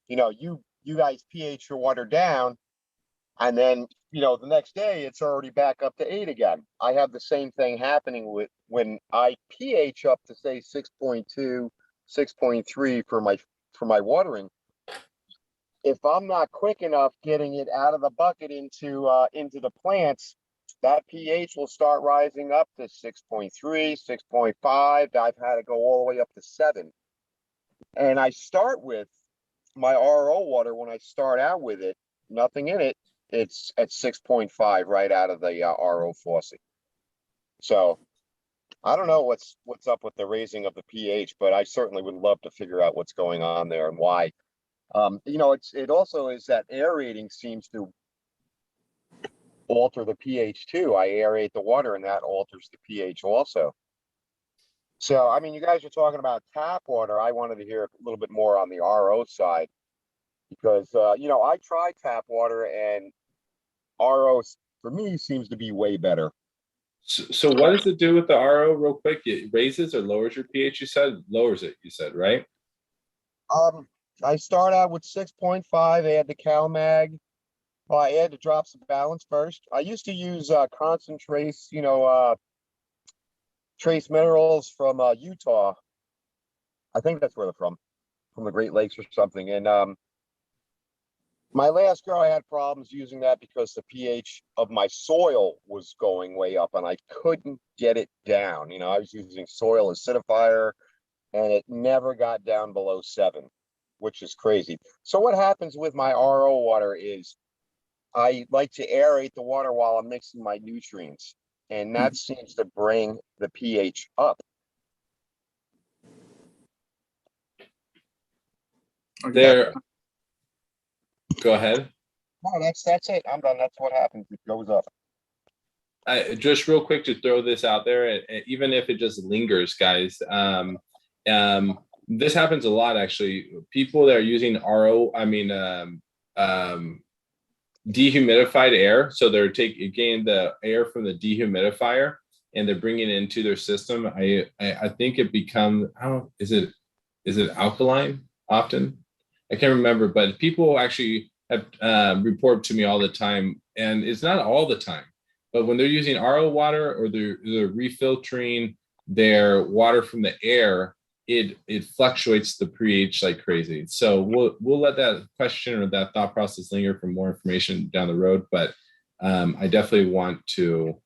you know, you guys pH your water down, and then, you know, the next day it's already back up to 8 again. I have the same thing happening with when I pH up to say 6.2, 6.3 for my watering. If I'm not quick enough getting it out of the bucket into the plants, that pH will start rising up to 6.3, 6.5. I've had it go all the way up to 7. And I start with my RO water, when I start out with it, nothing in it, it's at 6.5 right out of the RO faucet. So I don't know what's up with the raising of the pH, but I certainly would love to figure out what's going on there and why. You know, it also is that aerating seems to alter the pH too. I aerate the water and that alters the pH also. So, I mean, you guys are talking about tap water. I wanted to hear a little bit more on the RO side because, you know, I tried tap water and RO for me seems to be way better. So what does it do with the RO real quick? It raises or lowers your pH, you said? Lowers it, you said, right? I start out with 6.5, add the CalMag. Well, I add the drops of balance first. I used to use concentrates, you know, trace minerals from Utah. I think that's where they're from the Great Lakes or something. And my last grow, I had problems using that because the pH of my soil was going way up and I couldn't get it down. You know, I was using soil acidifier and it never got down below 7, which is crazy. So what happens with my RO water is I like to aerate the water while I'm mixing my nutrients, and that seems to bring the pH up. There. Go ahead. No, that's it. I'm done. That's what happens. It goes up. Just real quick to throw this out there, even if it just lingers, guys. This happens a lot, actually. People that are using RO, I mean, dehumidified air. So they're taking, again, the air from the dehumidifier and they're bringing it into their system. I think it becomes, is it alkaline often? I can't remember, but people actually have report to me all the time, and it's not all the time, but when they're using RO water or they're refiltering their water from the air, it fluctuates the pH like crazy. So we'll let that question or that thought process linger for more information down the road. But I definitely want to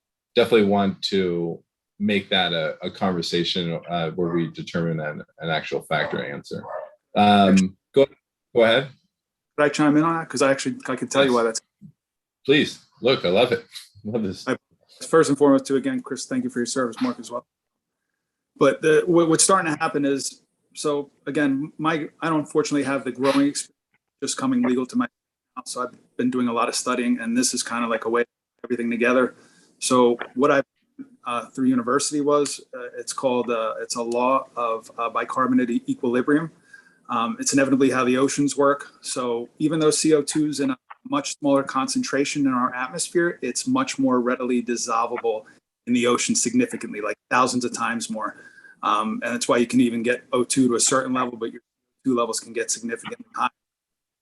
make that a conversation where we determine an actual factor answer. Go ahead. Could I chime in on that? Because I can tell you why that's. Please. Look, I love it. Love this. First and foremost, too, again, Chris, thank you for your service, Mark, as well. But what's starting to happen is, so again, I don't unfortunately have the growing experience just coming legal to my house. So I've been doing a lot of studying, and this is kind of like a way to put everything together. So what I through university was, it's called, it's a law of bicarbonate equilibrium. It's inevitably how the oceans work. So even though CO2 is in a much smaller concentration in our atmosphere, it's much more readily dissolvable in the ocean significantly, like thousands of times more. And that's why you can even get O2 to a certain level, but your CO2 levels can get significantly high.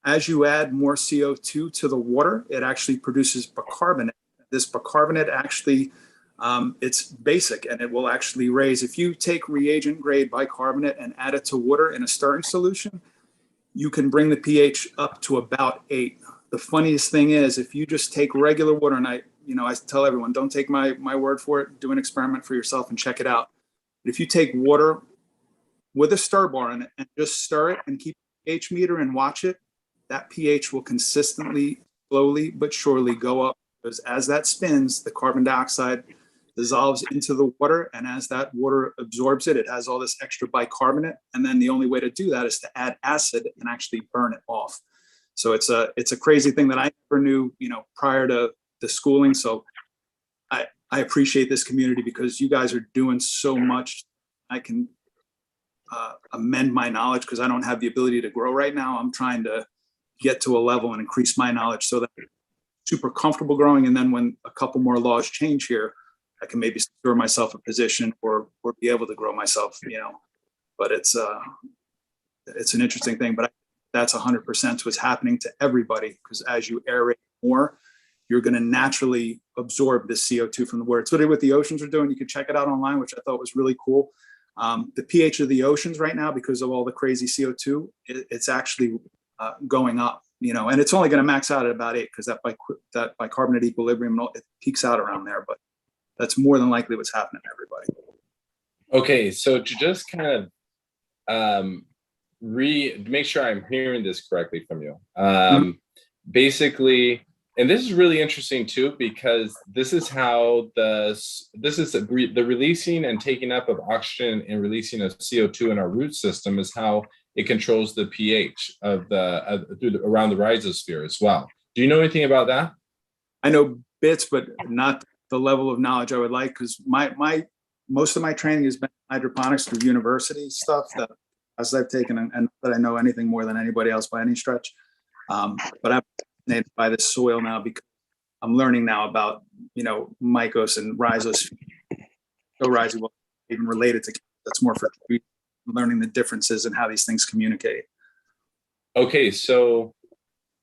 As you add more CO2 to the water, it actually produces bicarbonate. This bicarbonate actually, it's basic and it will actually raise. If you take reagent grade bicarbonate and add it to water in a stirring solution, you can bring the pH up to about 8. The funniest thing is if you just take regular water, and I tell everyone, don't take my word for it, do an experiment for yourself and check it out. But if you take water with a stir bar in it and just stir it and keep the pH meter and watch it, that pH will consistently, slowly but surely go up, because as that spins, the carbon dioxide dissolves into the water, and as that water absorbs it, it has all this extra bicarbonate, and then the only way to do that is to add acid and actually burn it off. So it's a crazy thing that I never knew, prior to the schooling. So I appreciate this community because you guys are doing so much. I can amend my knowledge because I don't have the ability to grow right now. I'm trying to get to a level and increase my knowledge so that I'm super comfortable growing. And then when a couple more laws change here, I can maybe secure myself a position or be able to grow myself, but it's an interesting thing, but that's 100% what's happening to everybody. Because as you aerate more, you're going to naturally absorb the CO2 from the water. It's what the oceans are doing. You can check it out online, which I thought was really cool. The pH of the oceans right now, because of all the crazy CO2, it's actually going up, and it's only going to max out at about 8 because that bicarbonate equilibrium, it peaks out around there, but that's more than likely what's happening to everybody. Okay, so to just kind of make sure I'm hearing this correctly from you. Basically, and this is really interesting too, because this is how the releasing and taking up of oxygen and releasing of CO2 in our root system is how it controls the pH of around the rhizosphere as well. Do you know anything about that? I know bits, but not the level of knowledge I would like, because most of my training has been hydroponics through university stuff that as I've taken, and that I know anything more than anybody else by any stretch. But I'm fascinated by this soil now because I'm learning now about, mycos and rhizosphere. So rhizosphere even related to, that's more for learning the differences and how these things communicate. Okay, so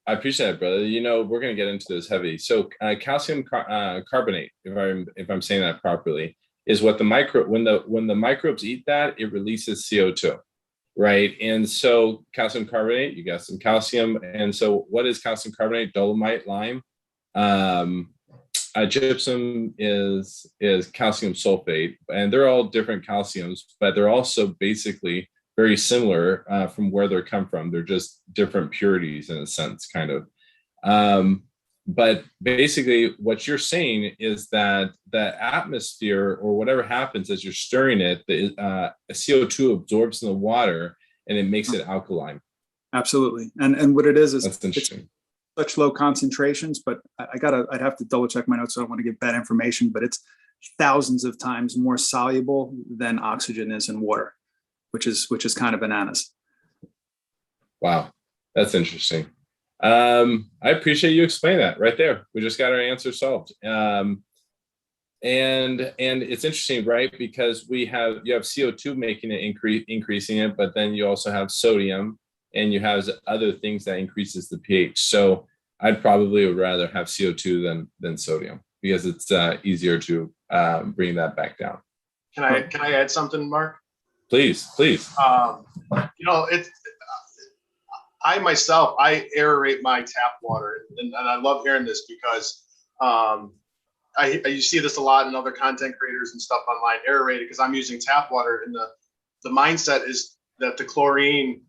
I appreciate it, brother. We're going to get into this heavy. So calcium carbonate, if I'm saying that properly, is what when the microbes eat that, it releases CO2, right? And so calcium carbonate, you got some calcium. And so what is calcium carbonate? Dolomite, lime. Gypsum is calcium sulfate, and they're all different calciums, but they're also basically very similar from where they come from. They're just different purities in a sense, kind of. But basically what you're saying is that the atmosphere or whatever happens as you're stirring it, the CO2 absorbs in the water and it makes it alkaline. Absolutely. And what it is That's interesting. Such low concentrations, but I'd have to double check my notes. So I don't want to give bad information, but it's thousands of times more soluble than oxygen is in water, which is kind of bananas. Wow. That's interesting. I appreciate you explaining that right there. We just got our answer solved. And it's interesting, right? Because you have CO2 making it increasing it, but then you also have sodium and you have other things that increases the pH. So I'd probably would rather have CO2 than sodium because it's easier to bring that back down. Can I add something, Mark? Please. I myself, I aerate my tap water, and I love hearing this because you see this a lot in other content creators and stuff online, aerated, because I'm using tap water, and the mindset is that the chlorine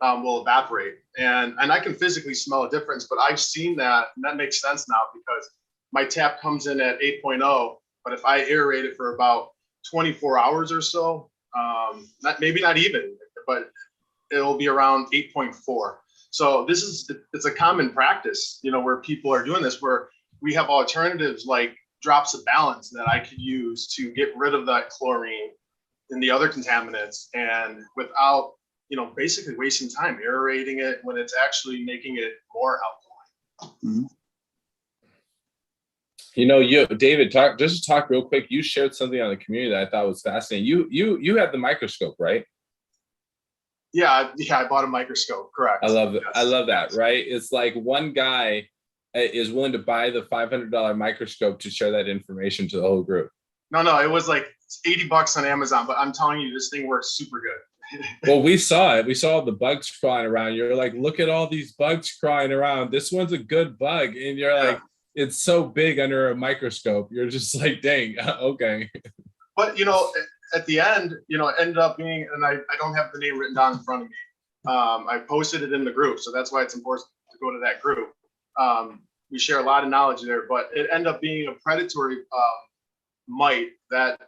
will evaporate, and I can physically smell a difference, but I've seen that, and that makes sense now because my tap comes in at 8.0, but if I aerate it for about 24 hours or so, maybe not even, but it'll be around 8.4. So it's a common practice, where people are doing this, where we have alternatives like drops of balance that I could use to get rid of that chlorine and the other contaminants, and without, basically wasting time aerating it when it's actually making it more alkaline. David, talk real quick. You shared something on the community that I thought was fascinating. You have the microscope, right? Yeah, I bought a microscope. Correct. I love it. Yes. I love that. Right? It's like one guy is willing to buy the $500 microscope to share that information to the whole group. No, it was like $80 on Amazon, but I'm telling you, this thing works super good. Well, we saw it. We saw the bugs crawling around. You're like, look at all these bugs crawling around. This one's a good bug. And you're like, it's so big under a microscope. You're just like, dang, okay. But, at the end, it ended up being, and I don't have the name written down in front of me. I posted it in the group. So that's why it's important to go to that group. We share a lot of knowledge there, but it ended up being a predatory mite that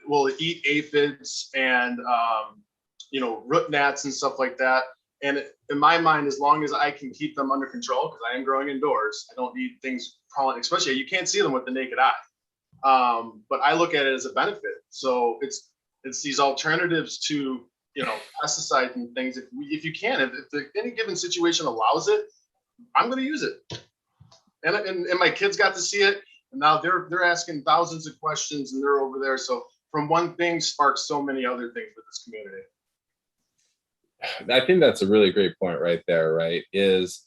will eat aphids and, root gnats and stuff like that. And in my mind, as long as I can keep them under control, because I am growing indoors, I don't need things crawling, especially you can't see them with the naked eye. But I look at it as a benefit. So it's these alternatives to, pesticides and things. If you can, if any given situation allows it, I'm going to use it. And my kids got to see it. And now they're asking thousands of questions and they're over there. So from one thing sparks so many other things with this community. I think that's a really great point right there, right? Is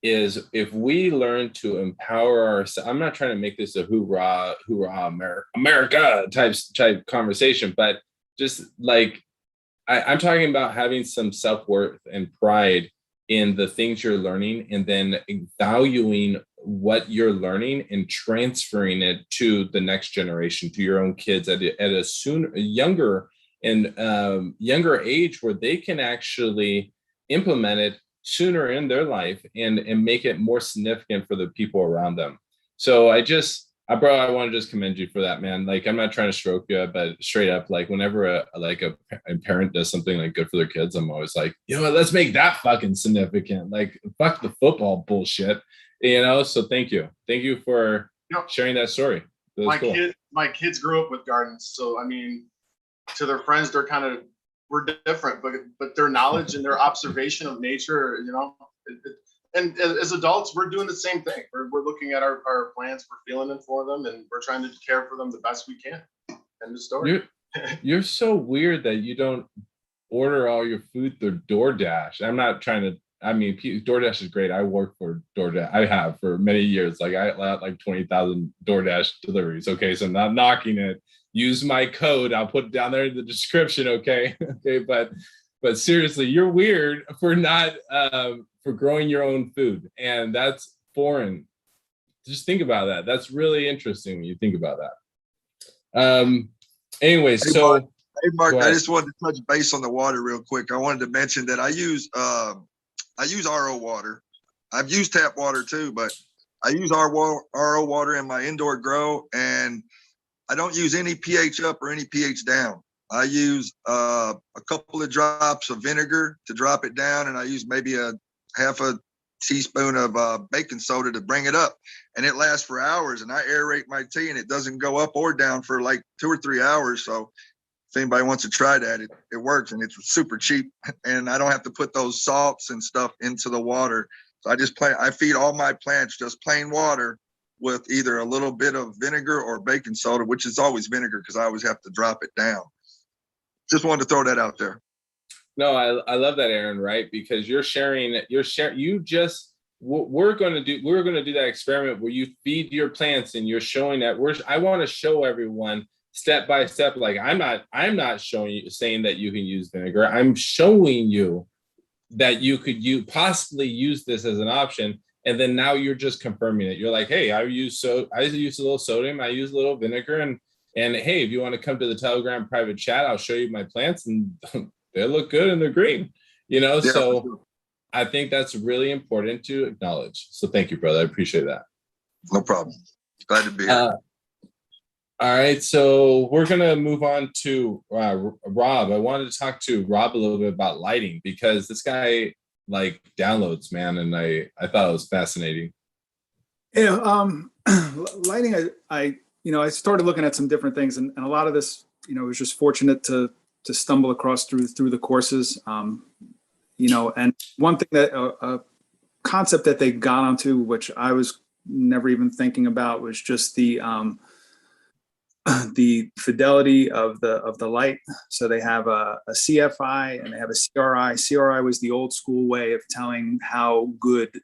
if we learn to empower ourselves, I'm not trying to make this a hoorah, America type conversation, but just like, I'm talking about having some self-worth and pride in the things you're learning, and then valuing what you're learning and transferring it to the next generation, to your own kids at a younger age, where they can actually implement it sooner in their life and make it more significant for the people around them. So I want to just commend you for that, man. Like, I'm not trying to stroke you, but straight up, like, whenever a parent does something like good for their kids, I'm always like, let's make that fucking significant. Like, fuck the football bullshit, So thank you for sharing that story. That was cool. My kids grew up with gardens, so I mean, to their friends, we're different, but their knowledge and their observation of nature, and as adults, we're doing the same thing. We're looking at our plants, we're feeling it for them, and we're trying to care for them the best we can. End of story. You're so weird that you don't order all your food through DoorDash. I'm not trying to. I mean, DoorDash is great. I work for DoorDash. I have for many years. Like, I let like 20,000 DoorDash deliveries. Okay, so I'm not knocking it. Use my code. I'll put it down there in the description. Okay. Okay. But seriously, you're weird for not, for growing your own food. And that's foreign. Just think about that. That's really interesting when you think about that. Anyway, so. Hey, Mark, I just wanted to touch base on the water real quick. I wanted to mention that I use RO water. I've used tap water too, but I use RO water in my indoor grow, and I don't use any pH up or any pH down. I use a couple of drops of vinegar to drop it down, and I use maybe a half a teaspoon of baking soda to bring it up, and it lasts for hours. And I aerate my tea, and it doesn't go up or down for like 2 or 3 hours. So if anybody wants to try that, it works, and it's super cheap, and I don't have to put those salts and stuff into the water. So I feed all my plants just plain water with either a little bit of vinegar or baking soda, which is always vinegar because I always have to drop it down. Just wanted to throw that out there. No, I love that, Aaron, right? Because we're going to do that experiment where you feed your plants and you're showing that I want to show everyone step by step. Like, I'm not saying that you can use vinegar. I'm showing you that you could possibly use this as an option. And then now you're just confirming it. You're like, hey, I use a little sodium, I use a little vinegar, and hey, if you want to come to the Telegram private chat, I'll show you my plants, and they look good and they're green. Yeah. So I think that's really important to acknowledge. So thank you, brother. I appreciate that. No problem. Glad to be here. All right, so we're gonna move on to Rob. I wanted to talk to Rob a little bit about lighting, because this guy like downloads, man, and I thought it was fascinating. Yeah, lighting. I started looking at some different things, and a lot of this, was just fortunate to stumble across through the courses. And one thing that a concept that they got onto, which I was never even thinking about was just the fidelity of the light. So they have a CFI and they have a CRI. CRI was the old school way of telling how good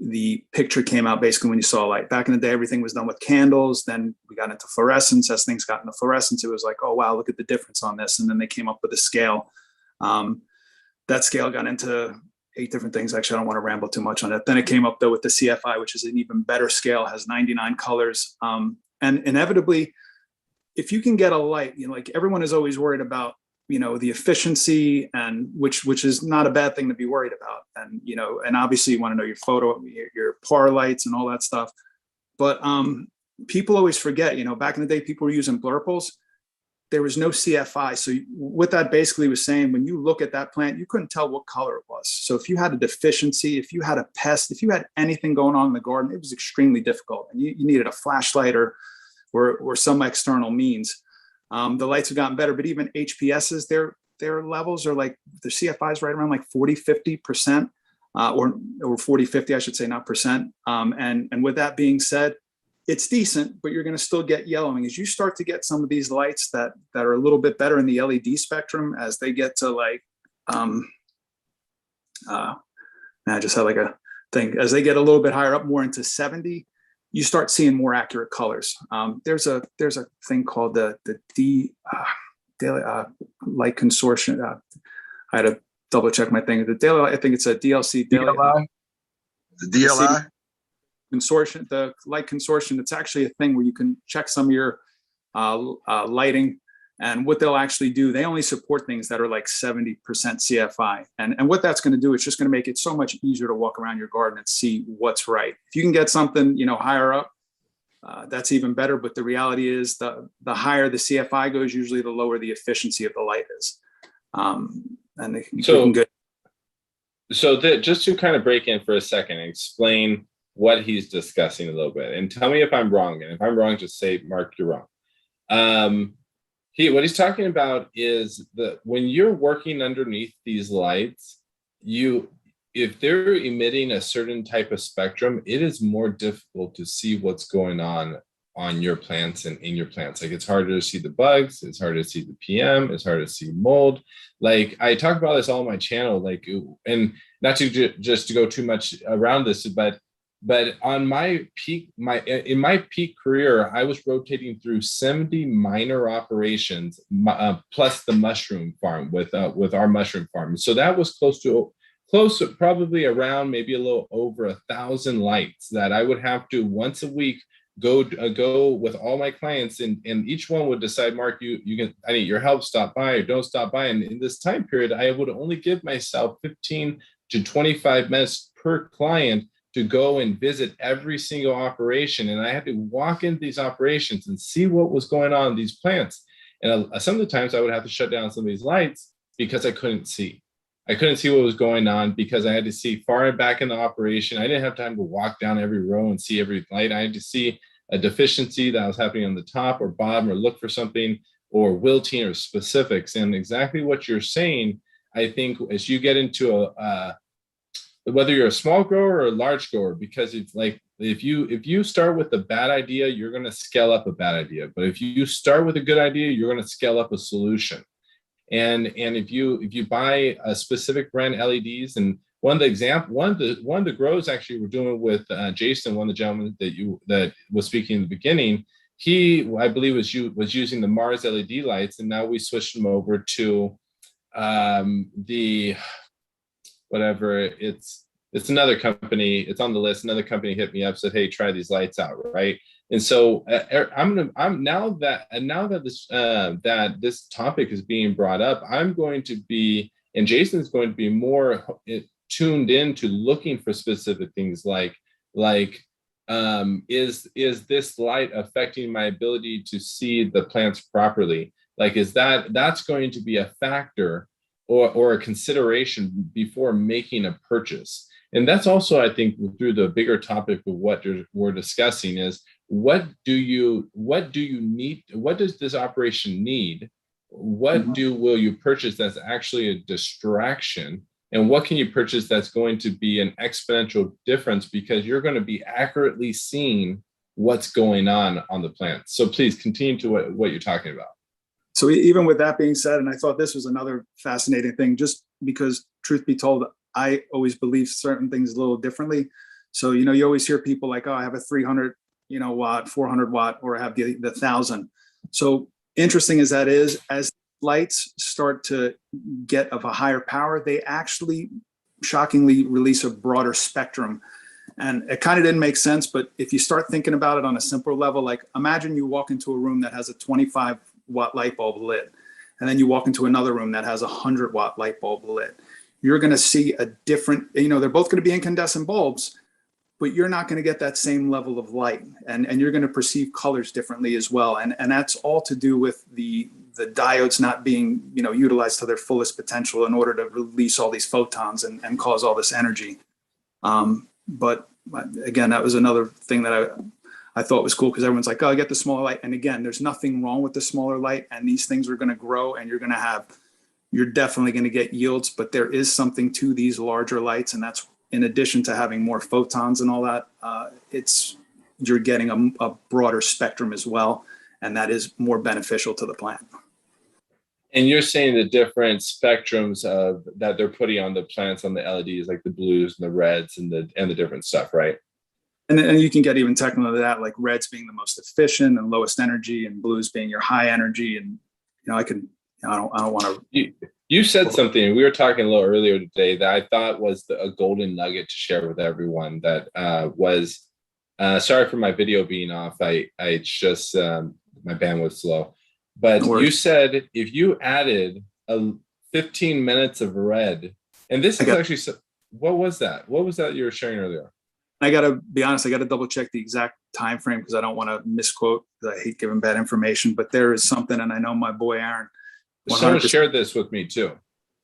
the picture came out basically when you saw light. Back in the day, everything was done with candles. Then we got into fluorescence. As things got into fluorescence, it was like, oh, wow, look at the difference on this. And then they came up with a scale. That scale got into 8 different things. Actually, I don't want to ramble too much on it. Then it came up though with the CFI, which is an even better scale, has 99 colors. And inevitably, if you can get a light, like everyone is always worried about, the efficiency, and which is not a bad thing to be worried about. And, and obviously you want to know your photo, your PAR lights and all that stuff. But people always forget, back in the day, people were using blurples. There was no CFI. So what that basically was saying, when you look at that plant, you couldn't tell what color it was. So if you had a deficiency, if you had a pest, if you had anything going on in the garden, it was extremely difficult. And you needed a flashlight or some external means. The lights have gotten better, but even HPSs, their levels are like, the CFI is right around like 40-50%, or 40-50, I should say, not percent. And with that being said, it's decent, but you're going to still get yellowing. As you start to get some of these lights that are a little bit better in the LED spectrum, as they get to like, I just had like a thing, as they get a little bit higher up, more into 70, you start seeing more accurate colors. There's a thing called the Daily Light Consortium. I had to double check my thing. The Daily, I think it's a DLC. DLI? The DLI? Consortium, the Light Consortium. It's actually a thing where you can check some of your lighting, and what they'll actually do, they only support things that are like 70% CFI. And what that's going to do, it's just going to make it so much easier to walk around your garden and see what's right. If you can get something, higher up, that's even better. But the reality is the higher the CFI goes, usually the lower the efficiency of the light is. Just to kind of break in for a second and explain what he's discussing a little bit, and tell me if I'm wrong. And if I'm wrong, just say, Mark, you're wrong. What he's talking about is that when you're working underneath these lights, if they're emitting a certain type of spectrum, it is more difficult to see what's going on your plants and in your plants. Like, it's harder to see the bugs, it's harder to see the PM, it's harder to see mold. Like, I talk about this all on my channel, like, and not to just to go too much around this, but on my peak career, I was rotating through 70 minor operations, plus the mushroom farm with our mushroom farm. So that was close to probably around maybe a little over 1,000 lights that I would have to once a week go with all my clients, and each one would decide, Mark, I need your help, stop by or don't stop by. And in this time period, I would only give myself 15 to 25 minutes per client to go and visit every single operation. And I had to walk into these operations and see what was going on in these plants. And some of the times I would have to shut down some of these lights because I couldn't see. I couldn't see what was going on because I had to see far back in the operation. I didn't have time to walk down every row and see every light. I had to see a deficiency that was happening on the top or bottom, or look for something, or wilting or specifics. And exactly what you're saying, I think, as you get into whether you're a small grower or a large grower, because it's like, if you start with a bad idea, you're going to scale up a bad idea. But if you start with a good idea, you're going to scale up a solution. And if you buy a specific brand LEDs, and one of the grows actually we're doing with Jason, one of the gentlemen that was speaking in the beginning, he, I believe, was using the Mars LED lights, and now we switched them over to the whatever, it's another company, it's on the list. Another company hit me up, said, hey, try these lights out, right? And so now that this topic is being brought up, I'm going to be, and Jason's going to be more tuned in to looking for specific things like is this light affecting my ability to see the plants properly? Like, that's going to be a factor or a consideration before making a purchase. And that's also, I think, through the bigger topic of what we're discussing is, what do you need? What does this operation need? What will you purchase that's actually a distraction And what can you purchase that's going to be an exponential difference because you're going to be accurately seeing what's going on the plant. So please continue to what you're talking about. So even with that being said, and I thought this was another fascinating thing, just because truth be told, I always believe certain things a little differently. So, you know, you always hear people like, oh, I have a 300, watt, 400 watt, or I have the 1,000. So interesting as that is, as lights start to get of a higher power, they actually shockingly release a broader spectrum. And it kind of didn't make sense, but if you start thinking about it on a simpler level, like imagine you walk into a room that has a 25 watt light bulb lit, and then you walk into another room that has a 100 watt light bulb lit. You're going to see a different, they're both going to be incandescent bulbs, but you're not going to get that same level of light, and you're going to perceive colors differently as well. And that's all to do with the diodes not being, utilized to their fullest potential in order to release all these photons and cause all this energy. But again, that was another thing that I thought was cool, because everyone's like, oh, I get the smaller light. And again, there's nothing wrong with the smaller light, and these things are going to grow, and you're definitely going to get yields, but there is something to these larger lights. And that's in addition to having more photons and all that, you're getting a broader spectrum as well. And that is more beneficial to the plant. And you're saying the different spectrums that they're putting on the plants on the LEDs, like the blues and the reds and the different stuff, right? And you can get even technical to that, like reds being the most efficient and lowest energy, and blues being your high energy. And I don't want to. You said something. We were talking a little earlier today that I thought was a golden nugget to share with everyone. That was sorry for my video being off. I just my bandwidth's low. But you said if you added 15 minutes of red, and this is actually, what was that? What was that you were sharing earlier? I got to be honest, I got to double check the exact time frame because I don't want to misquote, because I hate giving bad information. But there is something, and I know my boy Aaron. Someone shared this with me too.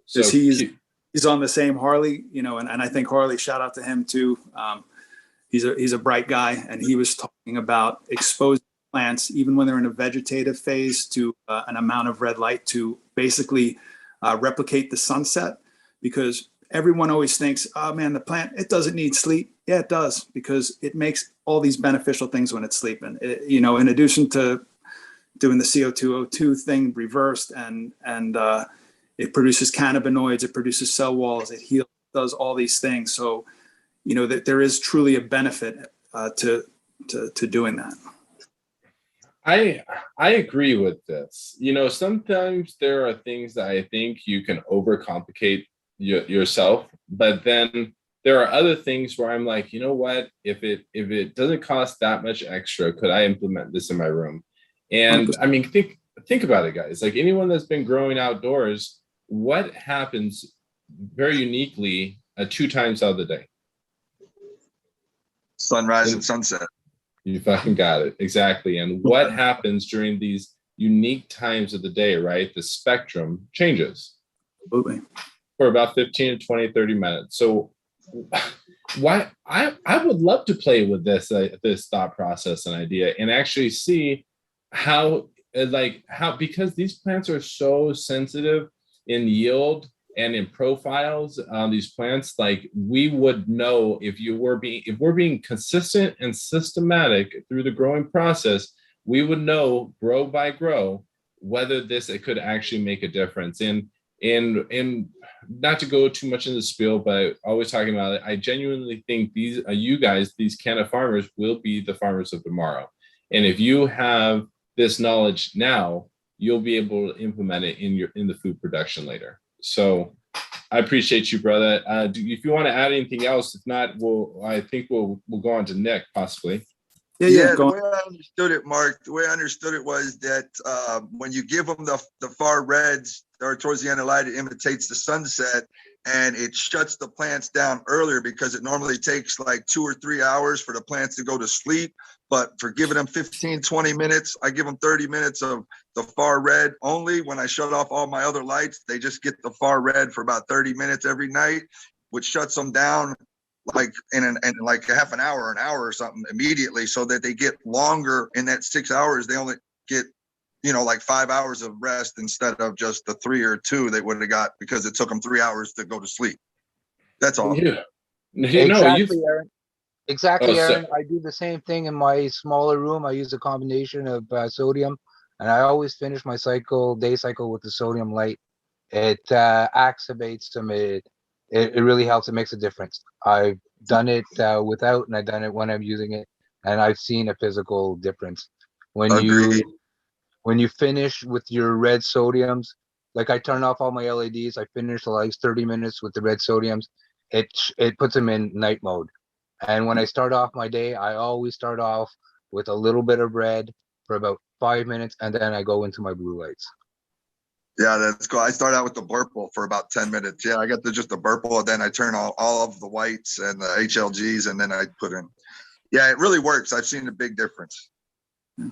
So he's on the same Harley, and I think Harley, shout out to him too. He's a bright guy, and he was talking about exposing plants, even when they're in a vegetative phase, to an amount of red light to basically replicate the sunset, because everyone always thinks, oh man, the plant, it doesn't need sleep. Yeah, it does, because it makes all these beneficial things when it's sleeping. In addition to doing the CO2O2 thing reversed, and it produces cannabinoids, it produces cell walls, it heals, does all these things. So, that there is truly a benefit to doing that. I agree with this. Sometimes there are things that I think you can overcomplicate yourself, but then there are other things where I'm like, you know what? If it doesn't cost that much extra, could I implement this in my room? And 100%. I mean, think about it, guys. Like anyone that's been growing outdoors, what happens very uniquely 2 times out of the day? Sunrise and sunset. You fucking got it. Exactly. And what happens during these unique times of the day, right? The spectrum changes. Absolutely. For about 15 to 20, 30 minutes. So why I would love to play with this thought process and idea and actually see how, because these plants are so sensitive in yield and in profiles on these plants, like we would know if we're being consistent and systematic through the growing process, we would know grow by grow whether it could actually make a difference. And not to go too much into the spiel, but always talking about it, I genuinely think these Canna farmers will be the farmers of tomorrow. And if you have this knowledge now, you'll be able to implement it in the food production later. So I appreciate you, brother. If you want to add anything else, if not, I think we'll go on to Nick possibly. Yeah, the way I understood it, Mark, the way I understood it was that when you give them the far reds, or towards the end of the light, it imitates the sunset, and it shuts the plants down earlier, because it normally takes like 2 or 3 hours for the plants to go to sleep. But for giving them 15, 20 minutes, I give them 30 minutes of the far red only. When I shut off all my other lights, they just get the far red for about 30 minutes every night, which shuts them down like in like a half an hour or something immediately, so that they get longer. In that 6 hours, they only get like 5 hours of rest instead of just the 3 or 2 they would have got, because it took them 3 hours to go to sleep. That's all. You know, Exactly, Aaron. Exactly, Oh, so- Aaron. I do the same thing in my smaller room. I use a combination of sodium, and I always finish my day cycle with the sodium light. It activates them. It really helps. It makes a difference. I've done it without, and I've done it when I'm using it, and I've seen a physical difference. When Agreed. you finish with your red sodiums, like I turn off all my LEDs, I finish like 30 minutes with the red sodiums. It puts them in night mode. And when I start off my day, I always start off with a little bit of red for about 5 minutes, and then I go into my blue lights. Yeah, that's cool. I start out with the Burple for about 10 minutes. Yeah, I got just the Burple, and then I turn all of the whites and the HLGs, and then I put in. Yeah, it really works. I've seen a big difference.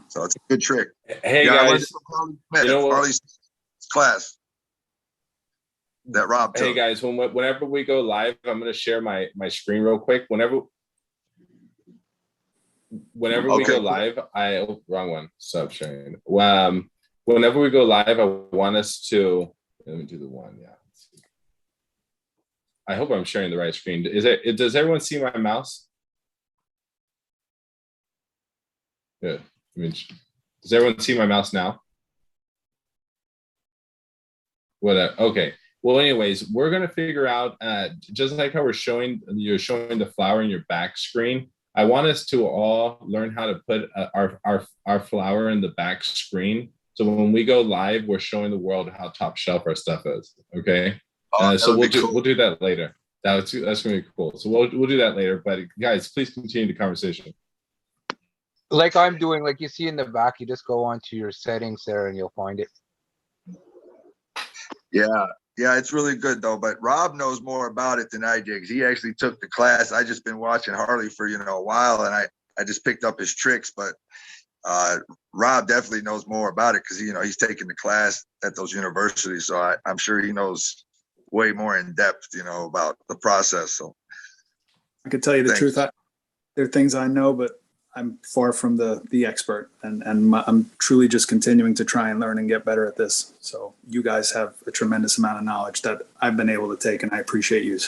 So it's a good trick. hey Yeah, I learned guys, it from Harley Smith, you know what? Harley's class that Rob hey took. guys, whenever we go live, I'm going to share my screen real quick. Whenever we Okay. go live, wrong one. Stop sharing. Whenever we go live, I want us to, let me do the one. Yeah. I hope I'm sharing the right screen. Does everyone see my mouse? Good. I mean, does everyone see my mouse now? Okay. Well, anyways, we're gonna figure out just like how you're showing the flower in your back screen. I want us to all learn how to put our flower in the back screen. So when we go live, we're showing the world how top shelf our stuff is. Okay. So we'll do that later. That's gonna be cool. So we'll do that later. But guys, please continue the conversation. Like I'm doing, like you see in the back, you just go onto your settings there and you'll find it. Yeah, it's really good though. But Rob knows more about it than I did, because he actually took the class. I just been watching Harley for a while, and I just picked up his tricks. But Rob definitely knows more about it, because he's taking the class at those universities. So I'm sure he knows way more in depth, about the process. So I could tell you the Thanks. truth. There are things I know, but I'm far from the expert, and I'm truly just continuing to try and learn and get better at this. So you guys have a tremendous amount of knowledge that I've been able to take, and I appreciate you.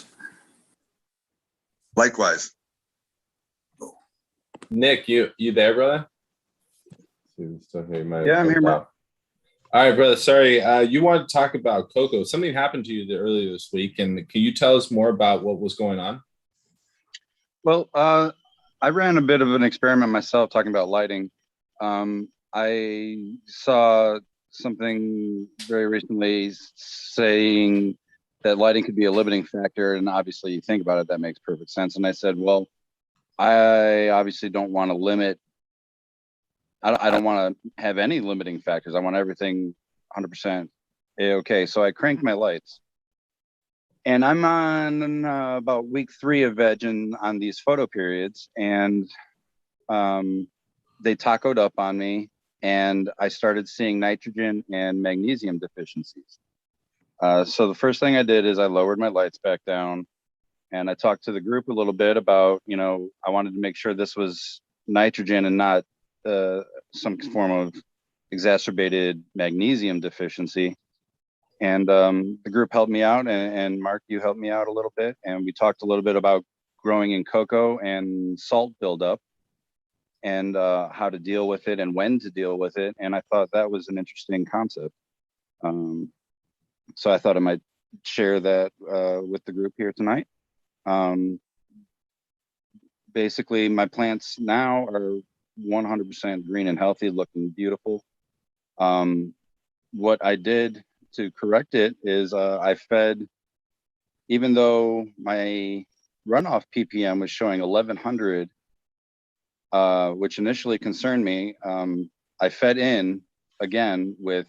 Likewise. Nick, you there, brother? Yeah, I'm here, Mark. All right, brother. Sorry, you wanted to talk about cocoa. Something happened to you earlier this week, and can you tell us more about what was going on? Well, I ran a bit of an experiment myself talking about lighting. I saw something very recently saying that lighting could be a limiting factor, and obviously you think about it, that makes perfect sense. And I said, well, I obviously don't want to limit. I don't want to have any limiting factors. I want everything 100% okay. So I cranked my lights. And I'm on about week 3 of vegging on these photo periods, and they tacoed up on me, and I started seeing nitrogen and magnesium deficiencies. So the first thing I did is I lowered my lights back down, and I talked to the group a little bit about, I wanted to make sure this was nitrogen and not some form of exacerbated magnesium deficiency. And the group helped me out, and Mark, you helped me out a little bit. And we talked a little bit about growing in cocoa and salt buildup, and how to deal with it and when to deal with it. And I thought that was an interesting concept. So I thought I might share that with the group here tonight. Basically, my plants now are 100% green and healthy, looking beautiful. What I did to correct it is I fed, even though my runoff ppm was showing 1100, which initially concerned me, I fed in again with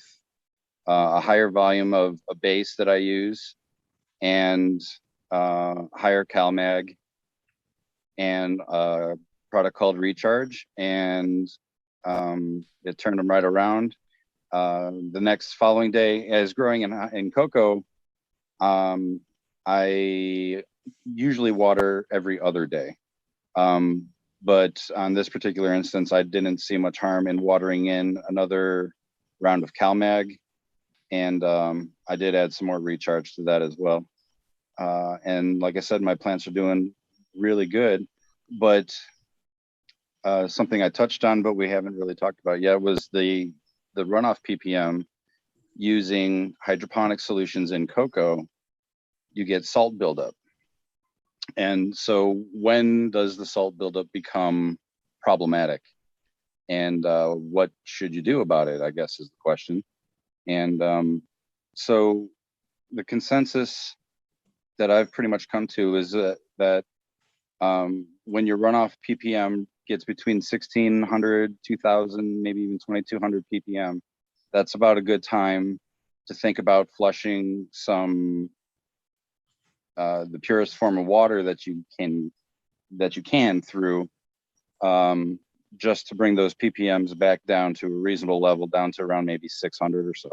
a higher volume of a base that I use, and higher CalMag, and a product called Recharge, and it turned them right around. The next following day, as growing in cocoa, I usually water every other day. But on this particular instance, I didn't see much harm in watering in another round of CalMag, and I did add some more Recharge to that as well. And like I said, my plants are doing really good. But something I touched on, but we haven't really talked about yet, was the runoff ppm. Using hydroponic solutions in cocoa, you get salt buildup. And so when does the salt buildup become problematic? And what should you do about it, I guess, is the question. And so the consensus that I've pretty much come to is that when your runoff ppm gets between 1,600, 2,000, maybe even 2,200 ppm, that's about a good time to think about flushing some the purest form of water that you can through, just to bring those ppms back down to a reasonable level, down to around maybe 600 or so.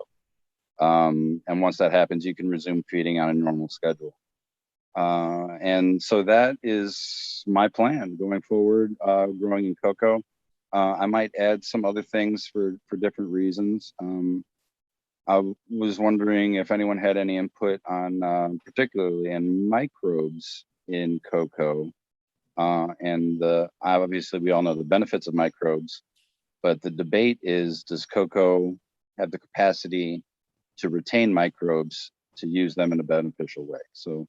And once that happens, you can resume feeding on a normal schedule. And so that is my plan going forward, growing in cocoa. I might add some other things for different reasons. I was wondering if anyone had any input on, particularly in microbes in cocoa. And obviously we all know the benefits of microbes, but the debate is, does cocoa have the capacity to retain microbes to use them in a beneficial way? So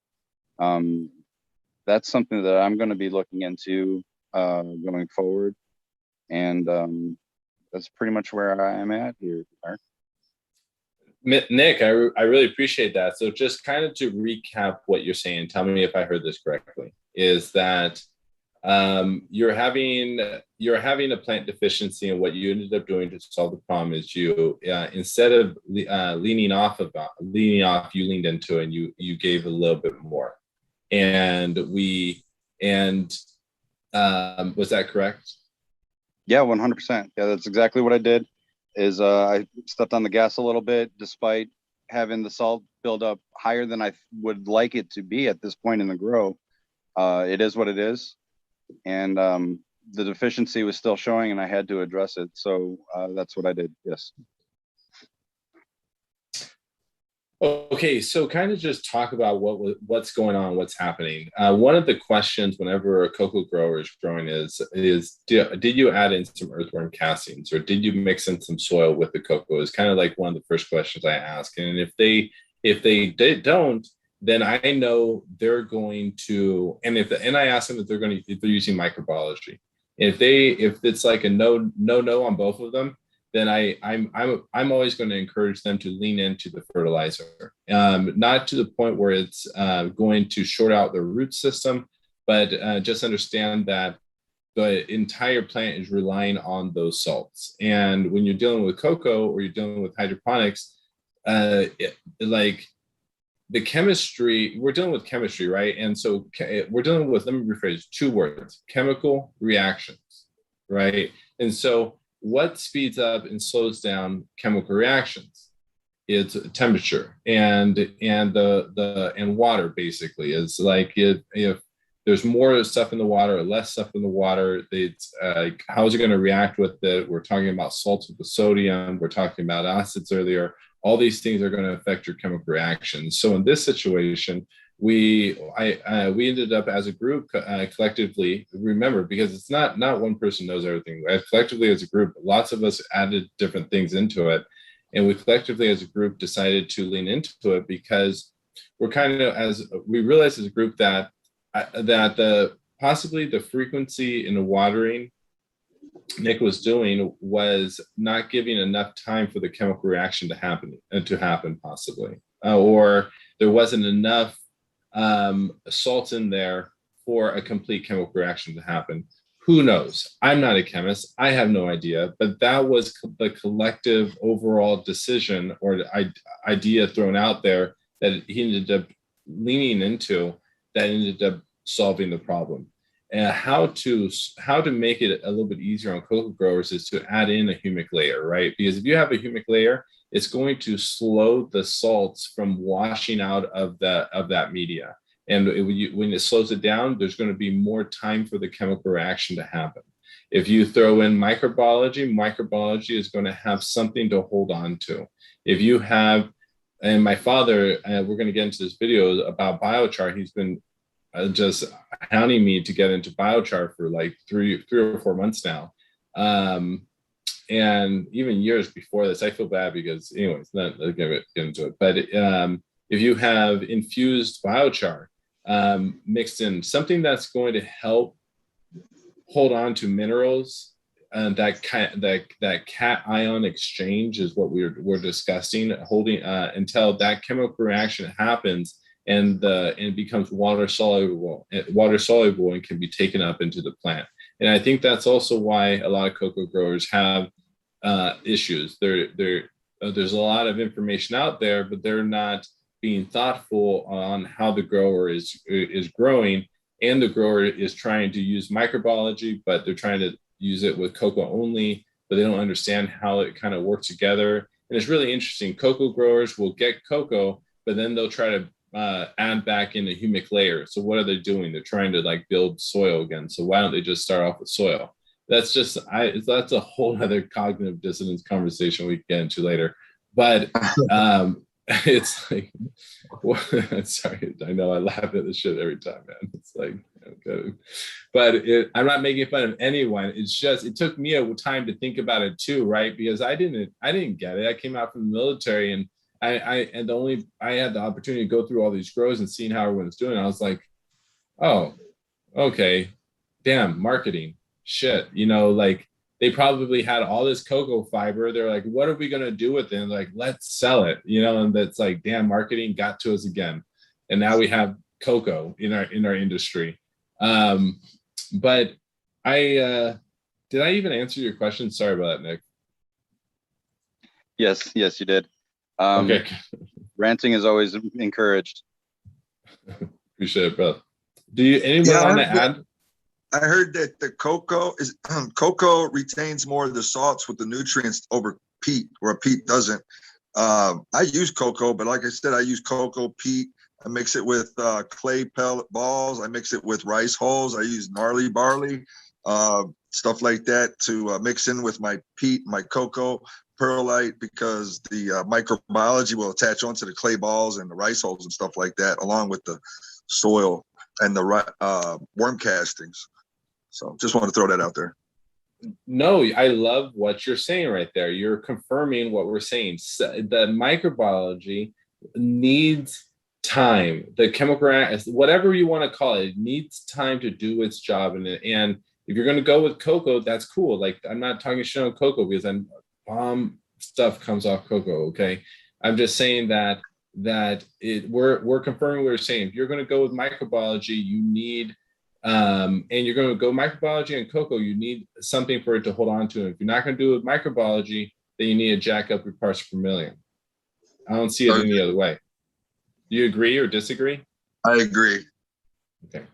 that's something that I'm going to be looking into going forward. And that's pretty much where I am at here, Mark. Nick, I really appreciate that. So just kind of to recap what you're saying, tell me if I heard this correctly, is that you're having a plant deficiency, and what you ended up doing to solve the problem is you instead of leaning off, you leaned into it, and you gave a little bit more. And was that correct? Yeah, 100%. Yeah, that's exactly what I did. Is I stepped on the gas a little bit, despite having the salt build up higher than I would like it to be at this point in the grow. It is what it is. And the deficiency was still showing, and I had to address it. So that's what I did. Yes. Okay, so kind of just talk about what's going on, what's happening. One of the questions whenever a cocoa grower is growing is did you add in some earthworm castings, or did you mix in some soil with the cocoa? Is kind of like one of the first questions I ask. And if they don't, then I know they're going to. And I ask them if they're using microbiology. If it's like a no on both of them, then I'm always going to encourage them to lean into the fertilizer, not to the point where it's going to short out their root system, but just understand that the entire plant is relying on those salts. And when you're dealing with cocoa or you're dealing with hydroponics, like the chemistry, we're dealing with chemistry, right? And so we're dealing with, let me rephrase, two words: chemical reactions, right? And so what speeds up and slows down chemical reactions? It's temperature and water. Basically, is like if there's more stuff in the water or less stuff in the water, it's how is it going to react with it? We're talking about salts with the sodium. We're talking about acids earlier. All these things are going to affect your chemical reactions. So in this situation, we ended up as a group collectively, remember, because it's not one person knows everything. Collectively as a group, lots of us added different things into it, and we collectively as a group decided to lean into it because we're kind of, as we realized as a group, that possibly the frequency in the watering Nick was doing was not giving enough time for the chemical reaction to happen possibly, or there wasn't enough salt in there for a complete chemical reaction to happen. Who knows? I'm not a chemist. I have no idea, but that was the collective overall decision or idea thrown out there that he ended up leaning into, that ended up solving the problem. And how to make it a little bit easier on cocoa growers is to add in a humic layer, right? Because if you have a humic layer, it's going to slow the salts from washing out of that media. And when it slows it down, there's going to be more time for the chemical reaction to happen. If you throw in microbiology is going to have something to hold on to. If you have and my father, we're going to get into this video about biochar. He's been just hounding me to get into biochar for like three or 4 months now. And even years before this. I feel bad because, anyways, not get into it. But if you have infused biochar mixed in, something that's going to help hold on to minerals, and that cation exchange is what we're discussing, holding until that chemical reaction happens and it becomes water soluble and can be taken up into the plant. And I think that's also why a lot of cocoa growers have issues. There's a lot of information out there, but they're not being thoughtful on how the grower is growing, and the grower is trying to use microbiology, but they're trying to use it with cocoa only, but they don't understand how it kind of works together. And it's really interesting. Cocoa growers will get cocoa, but then they'll try to add back in a humic layer. So what are they doing? They're trying to like build soil again. So why don't they just start off with soil? That's a whole other cognitive dissonance conversation we can get into later. But it's like, sorry, I know I laugh at this shit every time, man. It's like, okay. But I'm not making fun of anyone. It's just, it took me a time to think about it too, right? Because I didn't get it. I came out from the military, and I had the opportunity to go through all these grows and seeing how everyone's doing. I was like, oh, okay, damn, marketing shit, like they probably had all this cocoa fiber. They're like, what are we going to do with it? And like, let's sell it, and that's like, damn, marketing got to us again. And now we have cocoa in our industry. But did I even answer your question? Sorry about that, Nick. Yes, you did. Okay. Ranting is always encouraged. Appreciate it, bro. Anyone want to add? I heard that the cocoa retains more of the salts with the nutrients over peat, where peat doesn't. I use cocoa, but like I said, I use cocoa peat. I mix it with clay pellet balls. I mix it with rice hulls. I use gnarly barley, stuff like that to mix in with my peat, my cocoa perlite, because the microbiology will attach onto the clay balls and the rice hulls and stuff like that, along with the soil and the worm castings. So just want to throw that out there. No, I love what you're saying right there. You're confirming what we're saying. So the microbiology needs time. The chemical, whatever you want to call it, needs time to do its job. And if you're going to go with cocoa, that's cool. Like, I'm not talking shit on cocoa because bomb stuff comes off cocoa. Okay, I'm just saying that we're confirming what we're saying. If you're going to go with microbiology, you need and you're going to go microbiology and cocoa, you need something for it to hold on to. And if you're not going to do it with microbiology, then you need to jack up your parts per million. I don't see it any other way. Do you agree or disagree? I agree. Okay.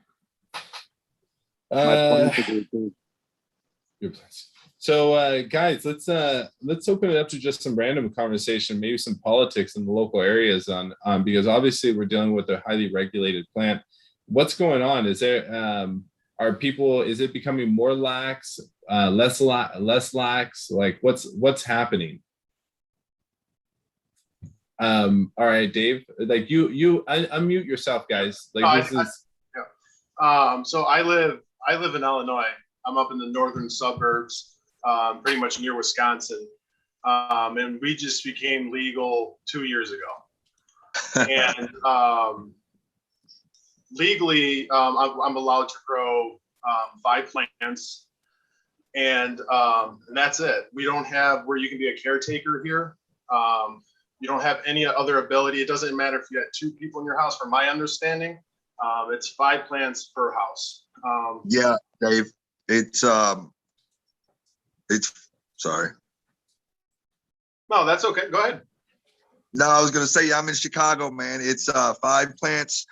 So guys, let's open it up to just some random conversation, maybe some politics in the local areas on because obviously we're dealing with a highly regulated plant. What's going on? Is there is it becoming more lax, less lax? Like what's happening? All right, Dave, like you unmute yourself, guys. Like So I live in Illinois. I'm up in the northern suburbs, pretty much near Wisconsin. And we just became legal 2 years ago. And legally, I'm allowed to grow 5 plants, and that's it. We don't have where you can be a caretaker here. You don't have any other ability. It doesn't matter if you had 2 people in your house, from my understanding. It's 5 plants per house. Yeah, Dave, it's sorry. No, that's okay. Go ahead. No, I was going to say, I'm in Chicago, man. It's 5 plants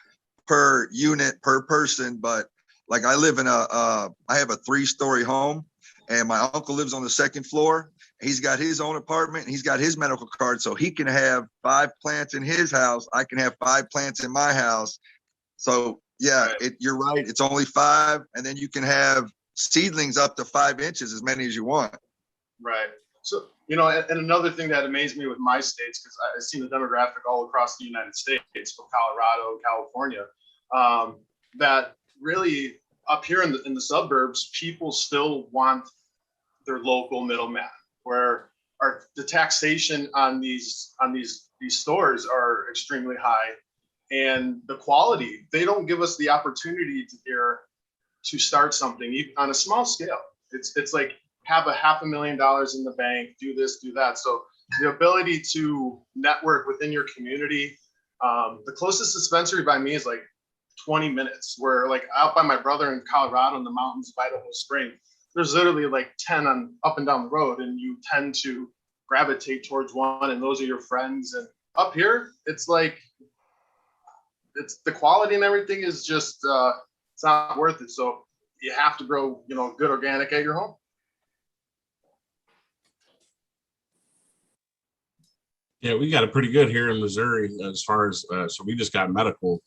per unit per person. But like I live in I have a 3-story home, and my uncle lives on the 2nd floor. He's got his own apartment. He's got his medical card, so he can have 5 plants in his house. I can have 5 plants in my house. So yeah, you're right. It's only 5, and then you can have seedlings up to 5 inches, as many as you want. Right. So, you know, and another thing that amazed me with my states, because I've seen the demographic all across the United States, from Colorado, California, that really up here in the suburbs, people still want their local middleman, where the taxation on these stores are extremely high, and the quality, they don't give us the opportunity to start something on a small scale. It's like, have a $500,000 in the bank, do this, do that. So the ability to network within your community, the closest dispensary by me is like 20 minutes, where like out by my brother in Colorado in the mountains of Idaho Spring, there's literally like 10 on up and down the road, and you tend to gravitate towards one, and those are your friends. And up here, it's like, it's the quality and everything is just, it's not worth it. So you have to grow, you know, good organic at your home. Yeah, we got it pretty good here in Missouri as far as, so we just got medical,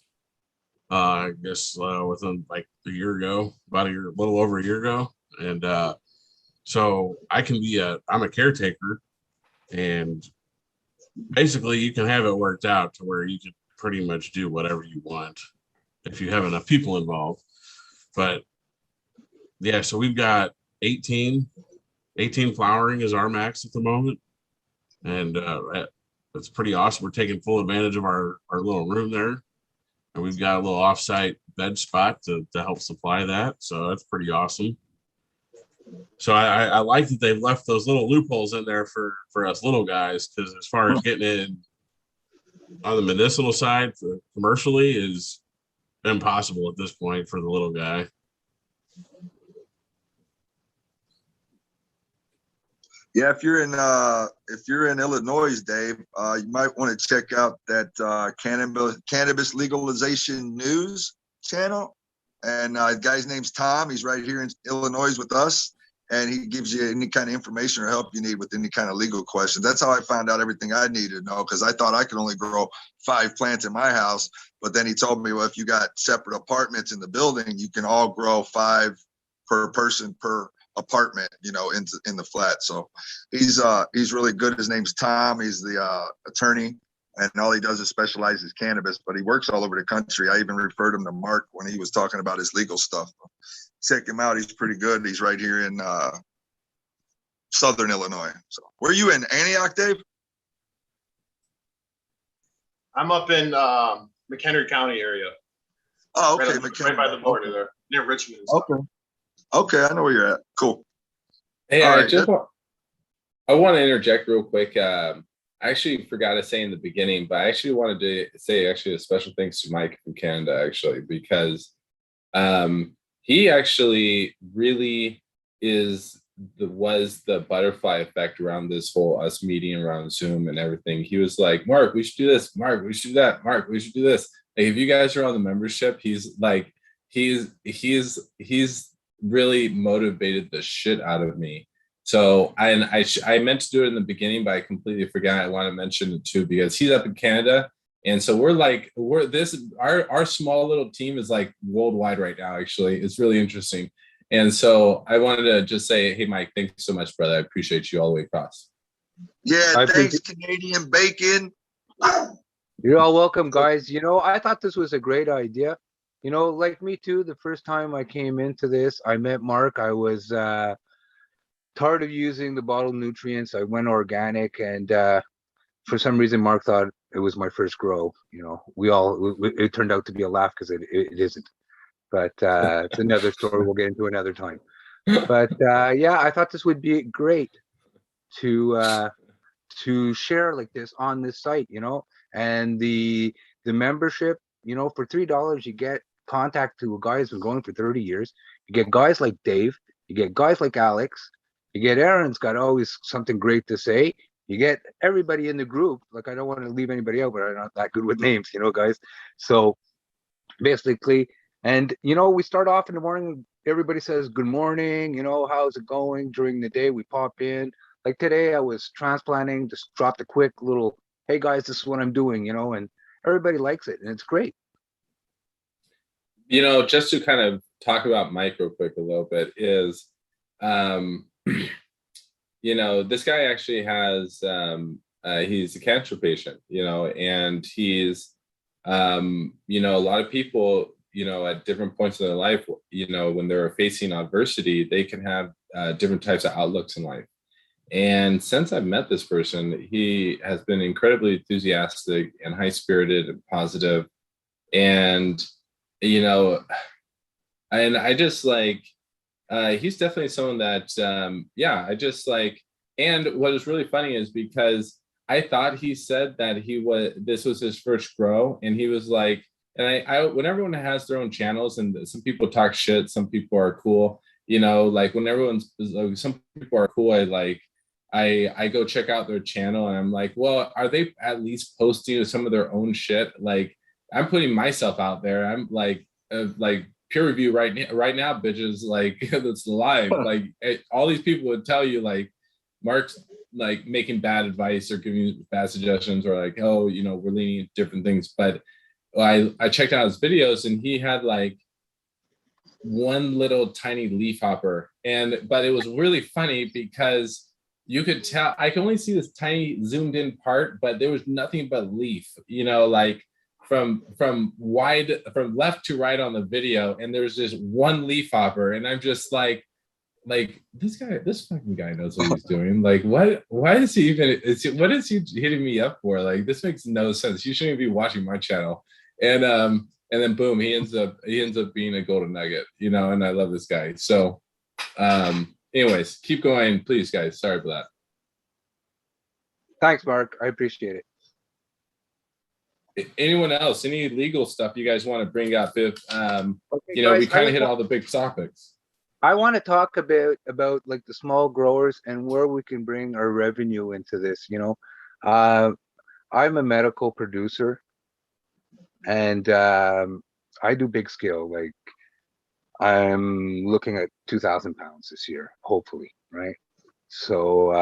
I guess, within like a year ago, about a little over a year ago. And so I can I'm a caretaker, and basically you can have it worked out to where you can pretty much do whatever you want if you have enough people involved. But yeah, so we've got 18 flowering is our max at the moment. And it's pretty awesome. We're taking full advantage of our little room there. And we've got a little offsite bed spot to help supply that. So that's pretty awesome. So I like that they've left those little loopholes in there for us little guys, because as far as getting in on the medicinal side for commercially is impossible at this point for the little guy. Yeah, if you're in Illinois, Dave, you might want to check out that cannabis legalization news channel. And the guy's name's Tom. He's right here in Illinois with us, and he gives you any kind of information or help you need with any kind of legal questions. That's how I found out everything I needed to know, because I thought I could only grow 5 plants in my house. But then he told me, well, if you got separate apartments in the building, you can all grow 5 per person per apartment, you know, in the flat. So he's really good. His name's Tom. He's the attorney, and all he does is specializes cannabis, but he works all over the country. I even referred him to Mark when he was talking about his legal stuff. Check him out. He's pretty good. He's right here in Southern Illinois. So where are you in, Antioch, Dave? I'm up in McHenry County area. Oh, okay. Right by the border there, near Richmond. Okay, I know where you're at. Cool. Hey, All I right, just want to interject real quick. I actually forgot to say in the beginning, but I actually wanted to say a special thanks to Mike from Canada, actually, because he actually really was the butterfly effect around this whole us meeting around Zoom and everything. He was like, Mark, we should do this. Mark, we should do that. Mark, we should do this. Like, if you guys are on the membership, he's really motivated the shit out of me. So I meant to do it in the beginning, but I completely forgot. I want to mention it too, because he's up in Canada, and so our small little team is like worldwide right now. Actually, it's really interesting. And so I wanted to just say, hey, Mike, thanks so much, brother. I appreciate you all the way across. Yeah, thanks, Canadian Bacon. You're all welcome, guys. You know, I thought this was a great idea. You know, like me too, the first time I came into this, I met Mark. I was tired of using the bottled nutrients. I went organic, and for some reason, Mark thought it was my first grow. You know, it turned out to be a laugh, because it isn't. But it's another story we'll get into another time. But yeah, I thought this would be great to share like this on this site, you know, and the membership, you know, for $3, you get contact to a guy who's been going for 30 years. You get guys like Dave, you get guys like Alex, you get Aaron's got always something great to say. You get everybody in the group. Like, I don't want to leave anybody out, but I'm not that good with names, you know, guys. So basically, and you know, we start off in the morning, everybody says good morning, you know, how's it going? During the day, we pop in. Like today, I was transplanting, just dropped a quick little, hey guys, this is what I'm doing, you know, and everybody likes it, and it's great. You know, just to kind of talk about Mike real quick a little bit is, you this guy actually has he's a cancer patient, and he's a lot of people, at different points in their life, when they're facing adversity, they can have different types of outlooks in life. And since I've met this person, he has been incredibly enthusiastic and high spirited and positive. And, and I just like, he's definitely someone that, I just like, and what is really funny is because I thought he said that this was his first grow, and he was like, and I when everyone has their own channels, and some people talk shit, some people are cool, like when some people are cool, I go check out their channel, and I'm like, well, are they at least posting some of their own shit? Like, I'm putting myself out there. I'm like peer review right now, bitches, like it's live. Like all these people would tell you like Mark's like making bad advice or giving you bad suggestions, or like, oh, we're leaning into different things. But I checked out his videos, and he had like one little tiny leaf hopper, but it was really funny because you could tell, I can only see this tiny zoomed in part, but there was nothing but leaf, like from left to right on the video, and there's just one leaf hopper, and I'm just like this fucking guy knows what he's doing. Like, why is he even, what is he hitting me up for? Like, this makes no sense. You shouldn't be watching my channel. And then boom, he ends up being a golden nugget, and I love this guy. So anyways, keep going, please, guys. Sorry for that. Thanks, Mark. I appreciate it. Anyone else? Any legal stuff you guys want to bring up? If Okay, we guys, kind of hit all the big topics. I want to talk about like the small growers and where we can bring our revenue into this. I'm a medical producer, and I do big scale. Like, I'm looking at 2,000 pounds this year, hopefully, right? So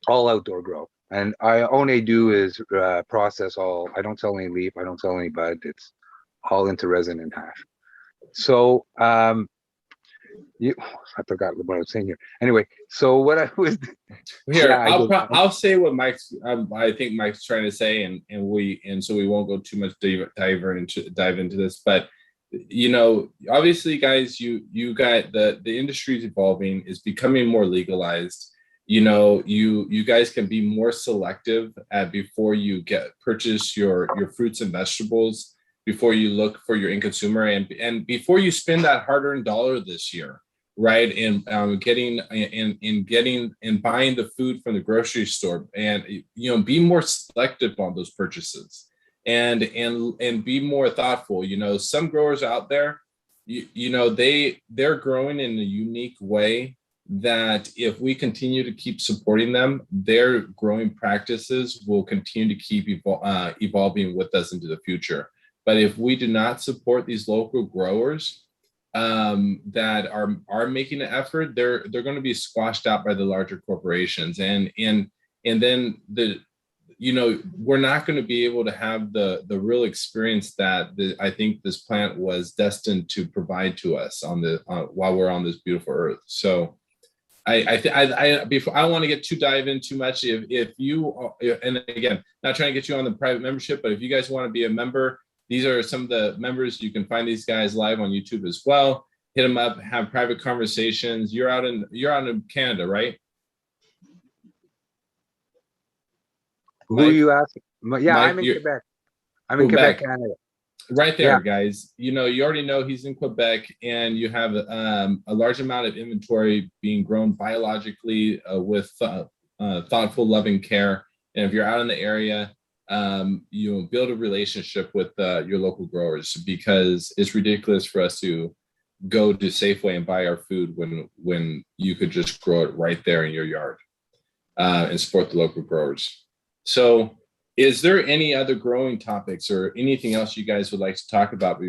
all outdoor grow, and I only do is process all. I don't sell any leaf. I don't sell any bud. It's all into resin and hash. So I forgot what I was saying here. Anyway, so what I was here, yeah, I'll say what Mike's I think Mike's trying to say, and so we won't go too much dive into this, but obviously, guys, you got the industry is evolving, is becoming more legalized. You guys can be more selective before you purchase your fruits and vegetables, before you look for your end consumer, and before you spend that hard-earned dollar this year, right? And buying the food from the grocery store, and be more selective on those purchases, and be more thoughtful. Some growers out there, they're growing in a unique way that if we continue to keep supporting them, their growing practices will continue to keep evolving with us into the future. But if we do not support these local growers that are making an effort, they're going to be squashed out by the larger corporations, and then we're not going to be able to have the real experience that I think this plant was destined to provide to us while we're on this beautiful earth. So I don't want to get dive in too much. If you, and again, not trying to get you on the private membership, but if you guys want to be a member, these are some of the members. You can find these guys live on YouTube as well. Hit them up, have private conversations. You're out in Canada, right? Who are you asking? Yeah, Mike, I'm in Quebec. I'm in Quebec, Canada. Right there, Yeah. guys. You already know he's in Quebec, and you have a large amount of inventory being grown biologically with thoughtful, loving care. And if you're out in the area, build a relationship with your local growers, because it's ridiculous for us to go to Safeway and buy our food when you could just grow it right there in your yard and support the local growers. So, is there any other growing topics or anything else you guys would like to talk about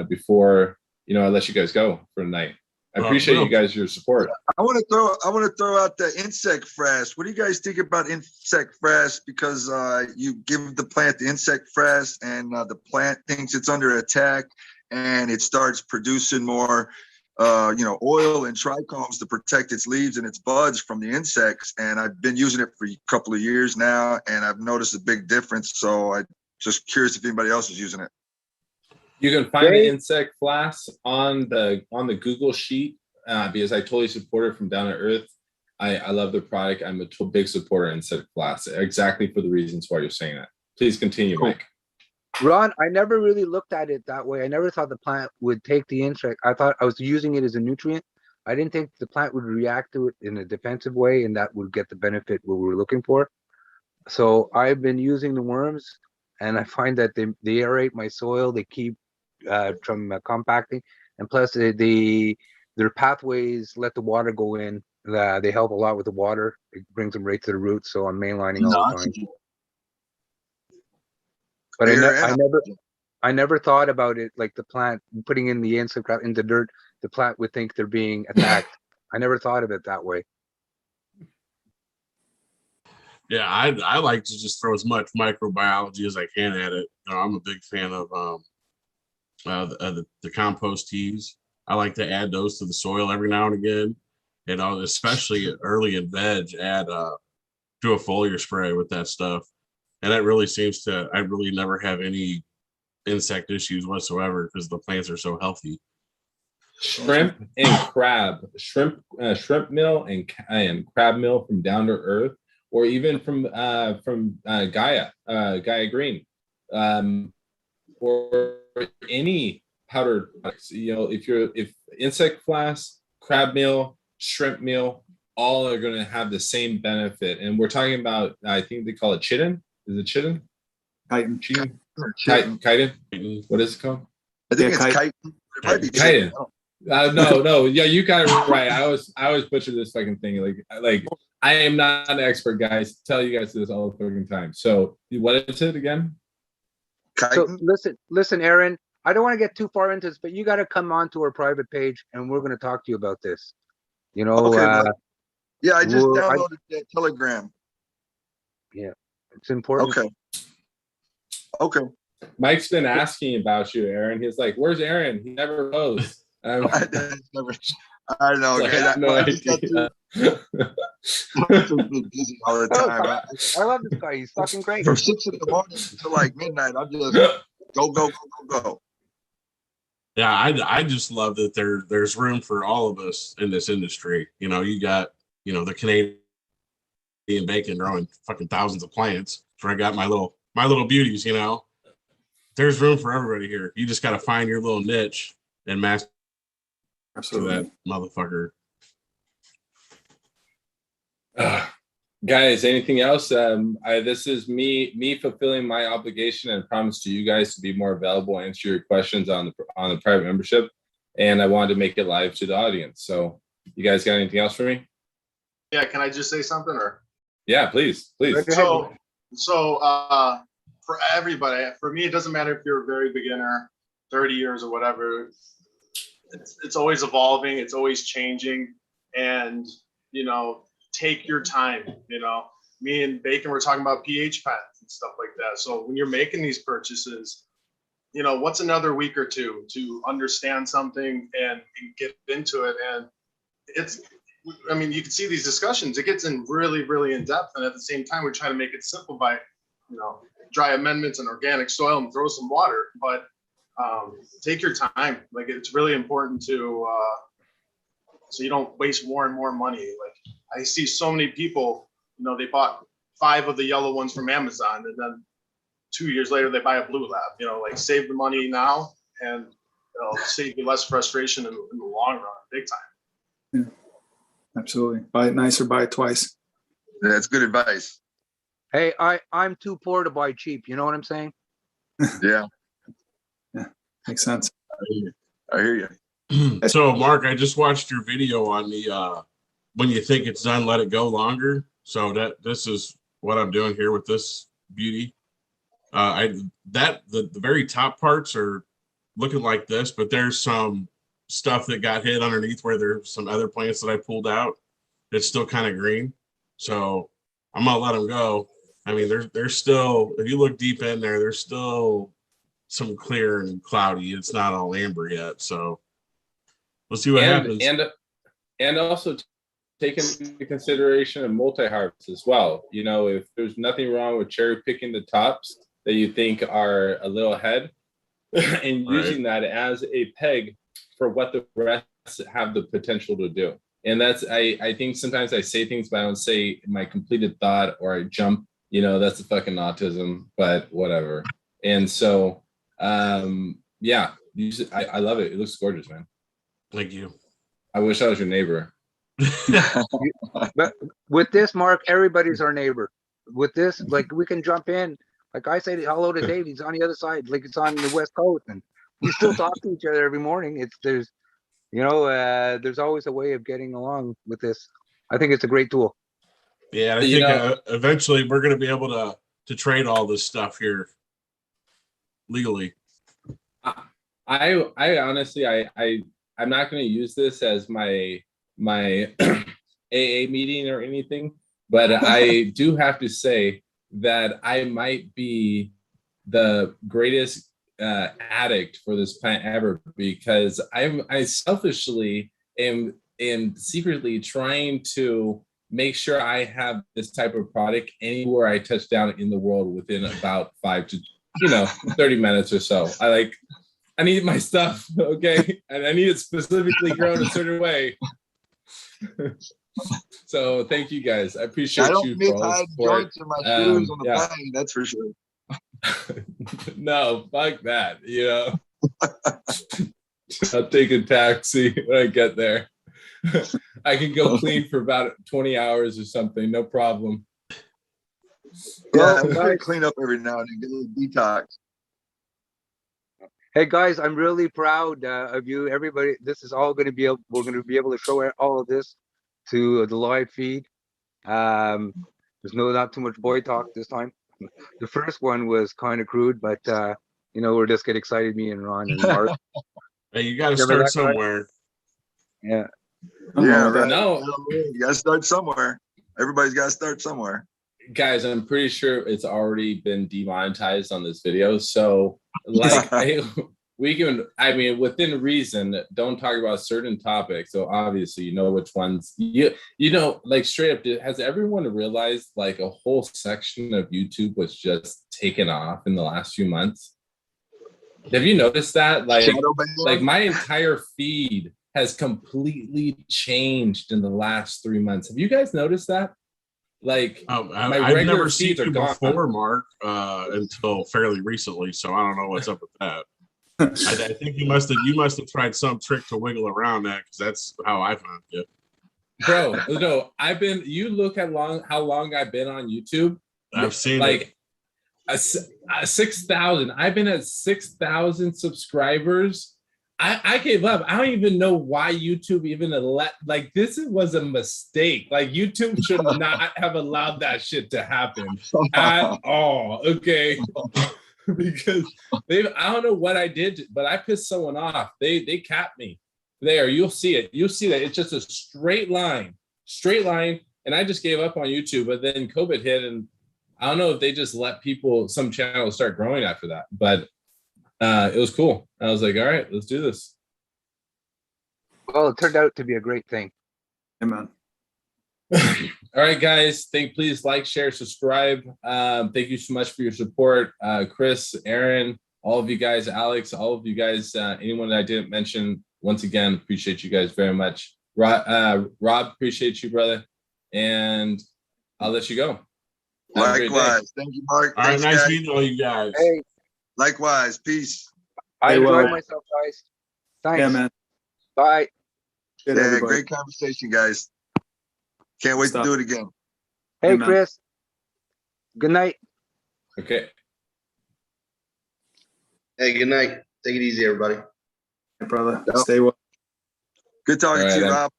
before I let you guys go for the night? I appreciate you guys, your support. I want to throw out the insect frass. What do you guys think about insect frass? Because you give the plant the insect frass, and the plant thinks it's under attack, and it starts producing more oil and trichomes to protect its leaves and its buds from the insects. And I've been using it for a couple of years now, and I've noticed a big difference. So I just curious if anybody else is using it. You can find the insect flask on the Google sheet because I totally support it from Down to Earth. I love the product. I'm a big supporter of insect flask, exactly for the reasons why you're saying that. Please continue, Mike. Ron, I never really looked at it that way. I never thought the plant would take the insect. I thought I was using it as a nutrient. I didn't think the plant would react to it in a defensive way and that would get the benefit what we were looking for. So I've been using the worms, and I find that they aerate my soil. They keep from compacting, and plus their pathways let the water go in. They help a lot with the water. It brings them right to the roots. So I'm mainlining all the time. But I never thought about it like the plant putting in the insect crap in the dirt. The plant would think they're being attacked. I never thought of it that way. Yeah, I like to just throw as much microbiology as I can at it. I'm a big fan of the compost teas. I like to add those to the soil every now and again, and especially early in veg, add do a foliar spray with that stuff, and that really seems to. I really never have any insect issues whatsoever because the plants are so healthy. Shrimp and crab, shrimp meal and crab meal from Down to Earth, or even from Gaia Green, or any powdered products. If insect flask, crab meal, shrimp meal, all are going to have the same benefit. And we're talking about, I think they call it chitin. Is it chitin? Chitin. Chitin. What is it called? I think it's chitin. It might be chitin. No. Yeah, you got it right. I always butcher this fucking thing. Like I am not an expert, guys. Tell you guys this all the fucking time. So what is it again? So listen, Aaron. I don't want to get too far into this, but you got to come on to our private page, and we're going to talk to you about this. Okay, yeah, I just downloaded that Telegram. Yeah, it's important. Okay. Mike's been asking about you, Aaron. He's like, "Where's Aaron? He never posts." I know. Like, I have no idea. Busy all the time. I love this guy. He's fucking great. From 6 in the morning to like midnight, I'm just go. Yeah, I just love that there's room for all of us in this industry. You got the Canadian bacon growing fucking thousands of plants. Where I got my little beauties. There's room for everybody here. You just got to find your little niche and master that motherfucker. Guys, anything else? This is me fulfilling my obligation and promise to you guys to be more available, answer your questions on the private membership, and I wanted to make it live to the audience. So, you guys got anything else for me? Yeah, can I just say something? Or yeah, please. So for everybody, for me, it doesn't matter if you're a very beginner, 30 years or whatever. It's always evolving. It's always changing, and take your time. Me and Bacon were talking about pH patterns and stuff like that. So when you're making these purchases, what's another week or two to understand something and get into it? And you can see these discussions, it gets in really, really in depth. And at the same time, we're trying to make it simple by, dry amendments and organic soil and throw some water. But take your time. Like, it's really important to, so you don't waste more and more money. Like, I see so many people, they bought 5 of the yellow ones from Amazon, and then 2 years later they buy a blue lab. Save the money now, and it'll save you less frustration in the long run, big time. Yeah, absolutely. Buy it nice or buy it twice. That's good advice. Hey, I'm too poor to buy cheap. You know what I'm saying? Yeah. Yeah, makes sense. I hear you. So, Mark, I just watched your video on the when you think it's done, let it go longer. So this is what I'm doing here with this beauty. The very top parts are looking like this, but there's some stuff that got hit underneath where there's some other plants that I pulled out. It's still kind of green, so I'm gonna let them go. There's still, if you look deep in there, there's still some clear and cloudy. It's not all amber yet, so. We'll see what happens. And also take into consideration of multi-harvest as well. You know, if there's nothing wrong with cherry picking the tops that you think are a little ahead and using that as a peg for what the rest have the potential to do. And that's, I think sometimes I say things, but I don't say my completed thought, or I jump, you know, that's a fucking autism, but whatever. And so, yeah, I love it. It looks gorgeous, man. Thank you. I wish I was your neighbor. But with this, Mark, everybody's our neighbor. With this, like, we can jump in. Like I say hello to Dave, he's on the other side, like it's on the West Coast, and we still talk to each other every morning. There's always a way of getting along with this. I think it's a great tool. Yeah, I think eventually we're going to be able to trade all this stuff here legally. I honestly, I'm not going to use this as my AA meeting or anything, but I do have to say that I might be the greatest addict for this plant ever, because I selfishly am secretly trying to make sure I have this type of product anywhere I touch down in the world within about 5 to 30 minutes or so. I need my stuff, okay, and I need it specifically grown a certain way. So thank you guys. I appreciate you for all the support. In my shoes on the plane, that's for sure. No, fuck that. You know, I'll take a taxi when I get there. I can go clean for about 20 hours or something, no problem. Yeah, we gotta clean up every now and then, get a little detox. Hey guys, I'm really proud of you. Everybody, this is all going to be we're going to be able to show all of this to the live feed. There's not too much boy talk this time. The first one was kind of crude, but we're just getting excited, me and Ron and Mark. Hey, you got to start somewhere. Yeah. Yeah, right. No, you got to start somewhere. Everybody's got to start somewhere. Guys, I'm pretty sure it's already been demonetized on this video. So, we can, within reason, don't talk about certain topics. So obviously, you know which ones like straight up. Has everyone realized like a whole section of YouTube was just taken off in the last few months? Have you noticed that? Like my entire feed has completely changed in the last 3 months. Have you guys noticed that? Like I've never seen you before, Mark, until fairly recently. So I don't know what's up with that. I think you must have tried some trick to wiggle around that, because that's how I found you. Bro, no, you look at how long I've been on YouTube. I've seen like 6,000. I've been at 6,000 subscribers. I gave up. I don't even know why YouTube even this was a mistake. Like YouTube should not have allowed that shit to happen at all. Okay. Because I don't know what I did, but I pissed someone off. They capped me. There, you'll see it. You'll see that it's just a straight line. And I just gave up on YouTube, but then COVID hit, and I don't know if they just let some channels start growing after that, but it was cool. I was like, all right, let's do this. Well, it turned out to be a great thing. Amen. All right, guys. Please like, share, subscribe. Thank you so much for your support. Chris, Aaron, all of you guys, Alex, all of you guys, anyone that I didn't mention, once again, appreciate you guys very much. Rob, appreciate you, brother. And I'll let you go. Likewise. Thank you, Mark. All right, nice meeting all you guys. Hey. Likewise. Peace. I enjoyed myself, guys. Thanks. Yeah, man. Bye. Good, yeah, everybody. great conversation, guys. Can't wait to do it again. Hey, Amen. Chris. Good night. Okay. Hey, good night. Take it easy, everybody. Hey, brother. Yep. Stay well. Good talking to you, Rob.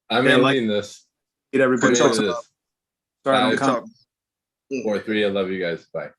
I'm Yeah, ending this. Meet everybody. Good talk. Sorry, I Bye. don't come. 4-3. I love you guys. Bye.